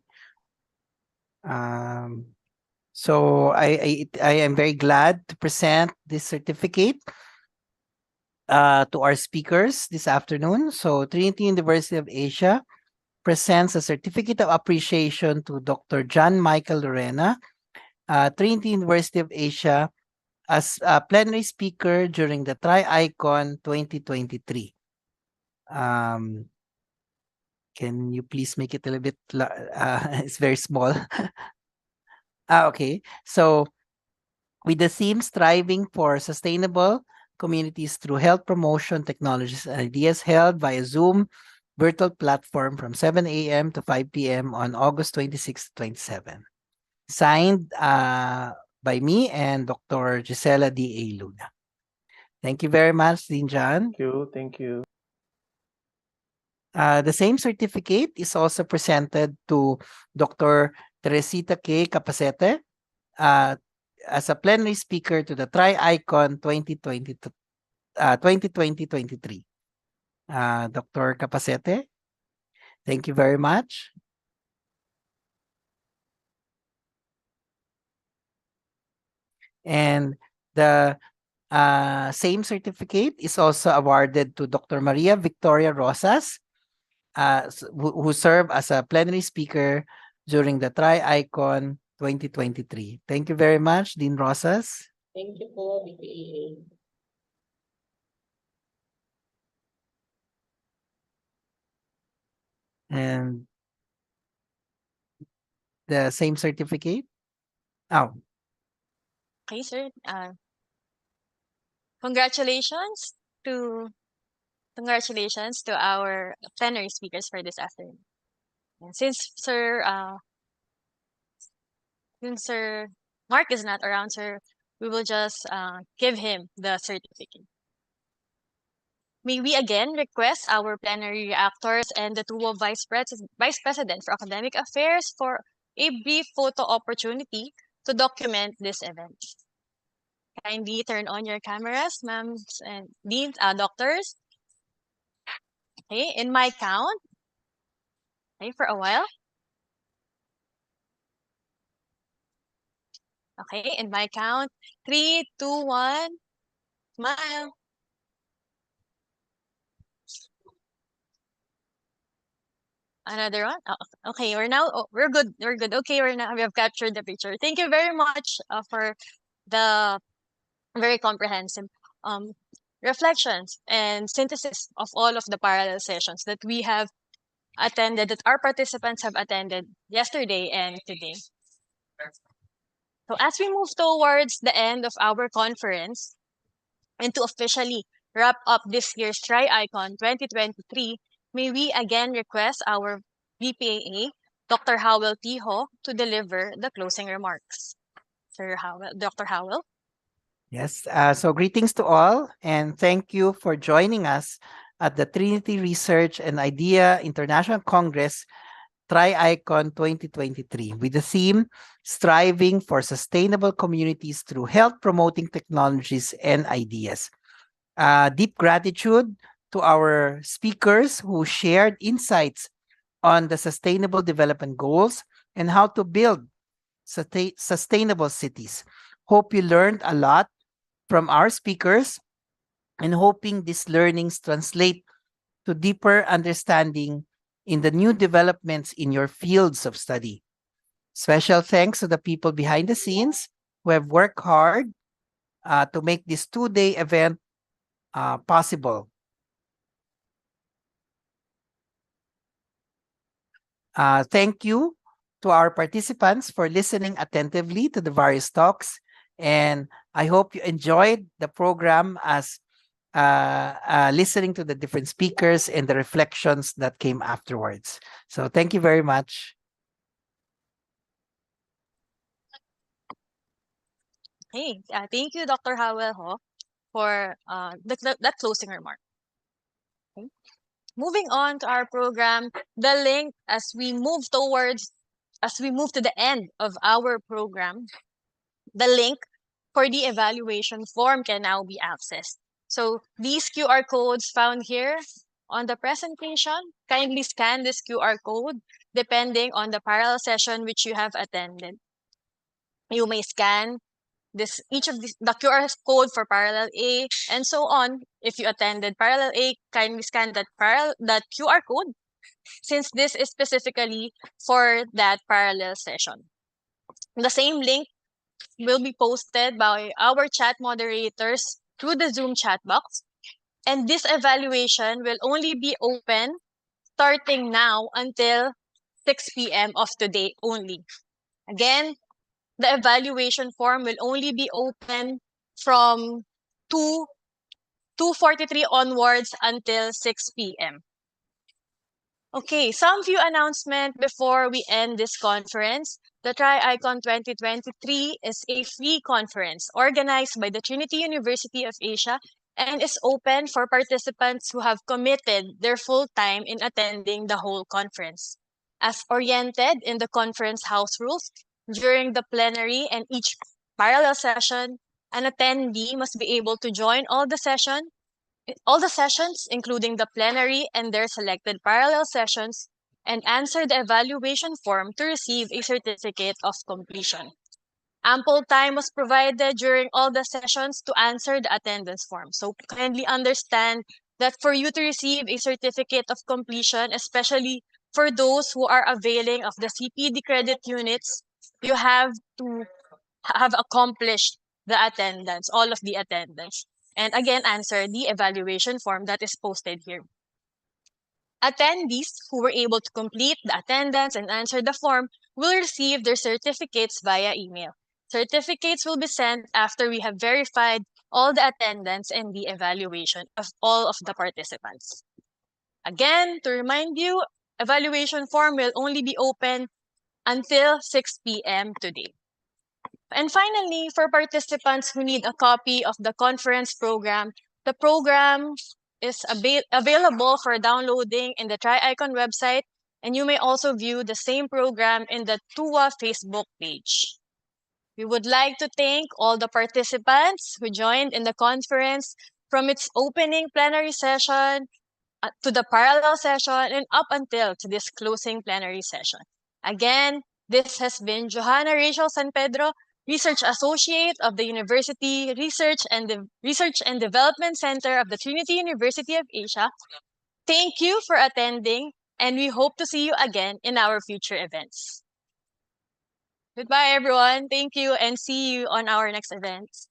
So I am very glad to present this certificate to our speakers this afternoon. So Trinity University of Asia presents a certificate of appreciation to Dr. John Michael Lorena, Trinity University of Asia, as a plenary speaker during the Triicon 2023. Can you please make it a little bit, it's very small. Okay. So with the theme striving for sustainable communities through health promotion technologies and ideas, held via Zoom virtual platform from 7 a.m. to 5 p.m. on August 26 to 27. Signed by me and Dr. Gisela D. A. Luna. Thank you very much, Dean John. Thank you. Thank you. The same certificate is also presented to Dr. Teresita K. Capacete as a plenary speaker to the Triicon 2020-23. Dr. Capacete, thank you very much. And the Same certificate is also awarded to Dr. Maria Victoria Rosas, who served as a plenary speaker during the Triicon 2023. Thank you very much, Dean Rosas. Thank you po, BPAA. And the same certificate. Oh, Okay, sir. Congratulations to congratulations to our plenary speakers for this afternoon. And since Sir Mark is not around, sir, we will just give him the certificate. May we again request our plenary reactors and the two Vice President for Academic Affairs for a brief photo opportunity to document this event. Kindly turn on your cameras, ma'ams and deans, doctors. Okay, in my count. Okay, for a while. Okay, in my count. 3, 2, 1. Smile. Another one. Oh, okay, we're good. We're good. Okay, we have captured the picture. Thank you very much for the very comprehensive um, reflections and synthesis of all of the parallel sessions that we have attended, that our participants have attended yesterday and today. So as we move towards the end of our conference and to officially wrap up this year's Triicon 2023, may we again request our VPAA, Dr. Howell Tiho, to deliver the closing remarks. Dr. Howell. yes. So greetings to all, and thank you for joining us at the Trinity Research and Idea International Congress Triicon 2023 with the theme Striving for Sustainable Communities Through Health Promoting Technologies and Ideas. Deep gratitude to our speakers who shared insights on the Sustainable Development Goals and how to build sustainable cities. Hope you learned a lot from our speakers and hoping these learnings translate to deeper understanding in the new developments in your fields of study. Special thanks to the people behind the scenes who have worked hard to make this two-day event possible. Thank you to our participants for listening attentively to the various talks, and I hope you enjoyed the program as listening to the different speakers and the reflections that came afterwards. So thank you very much. Hey, thank you, Dr. Howell, for that closing remark. Okay. Moving on to our program, the link as we move to the end of our program, the link for the evaluation form can now be accessed. So these QR codes found here on the presentation, kindly scan this QR code depending on the parallel session which you have attended. You may scan the QR code for parallel A and so on. If you attended parallel A, kindly scan that QR code since this is specifically for that parallel session. The same link will be posted by our chat moderators through the Zoom chat box. And this evaluation will only be open starting now until 6 p.m. of today only. Again, the evaluation form will only be open from 2:43 onwards until 6 p.m. Okay, some few announcements before we end this conference. The Triicon 2023 is a free conference organized by the Trinity University of Asia and is open for participants who have committed their full time in attending the whole conference. As oriented in the conference house rules, during the plenary and each parallel session, an attendee must be able to join all the sessions, including the plenary and their selected parallel sessions, and answer the evaluation form to receive a certificate of completion. Ample time was provided during all the sessions to answer the attendance form. So kindly understand that for you to receive a certificate of completion, especially for those who are availing of the CPD credit units, you have to have accomplished the attendance, all of the attendance. And again, answer the evaluation form that is posted here. Attendees who were able to complete the attendance and answer the form will receive their certificates via email. Certificates will be sent after we have verified all the attendance and the evaluation of all of the participants. Again, to remind you, evaluation form will only be open until 6 p.m. today. And finally, for participants who need a copy of the conference program, the program is available for downloading in the Triicon website, and you may also view the same program in the TUA Facebook page. We would like to thank all the participants who joined in the conference from its opening plenary session to the parallel session and up until to this closing plenary session. Again, this has been Johanna Rachel San Pedro, Research Associate of the University Research and Development Center of the Trinity University of Asia. Thank you for attending, and we hope to see you again in our future events. Goodbye, everyone. Thank you, and see you on our next events.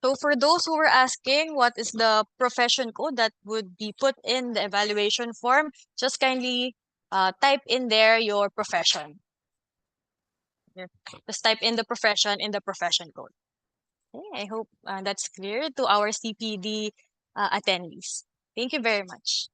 So for those who were asking what is the profession code that would be put in the evaluation form, just kindly type in there your profession. Yeah. Just type in the profession code. Okay, I hope that's clear to our CPD attendees. Thank you very much.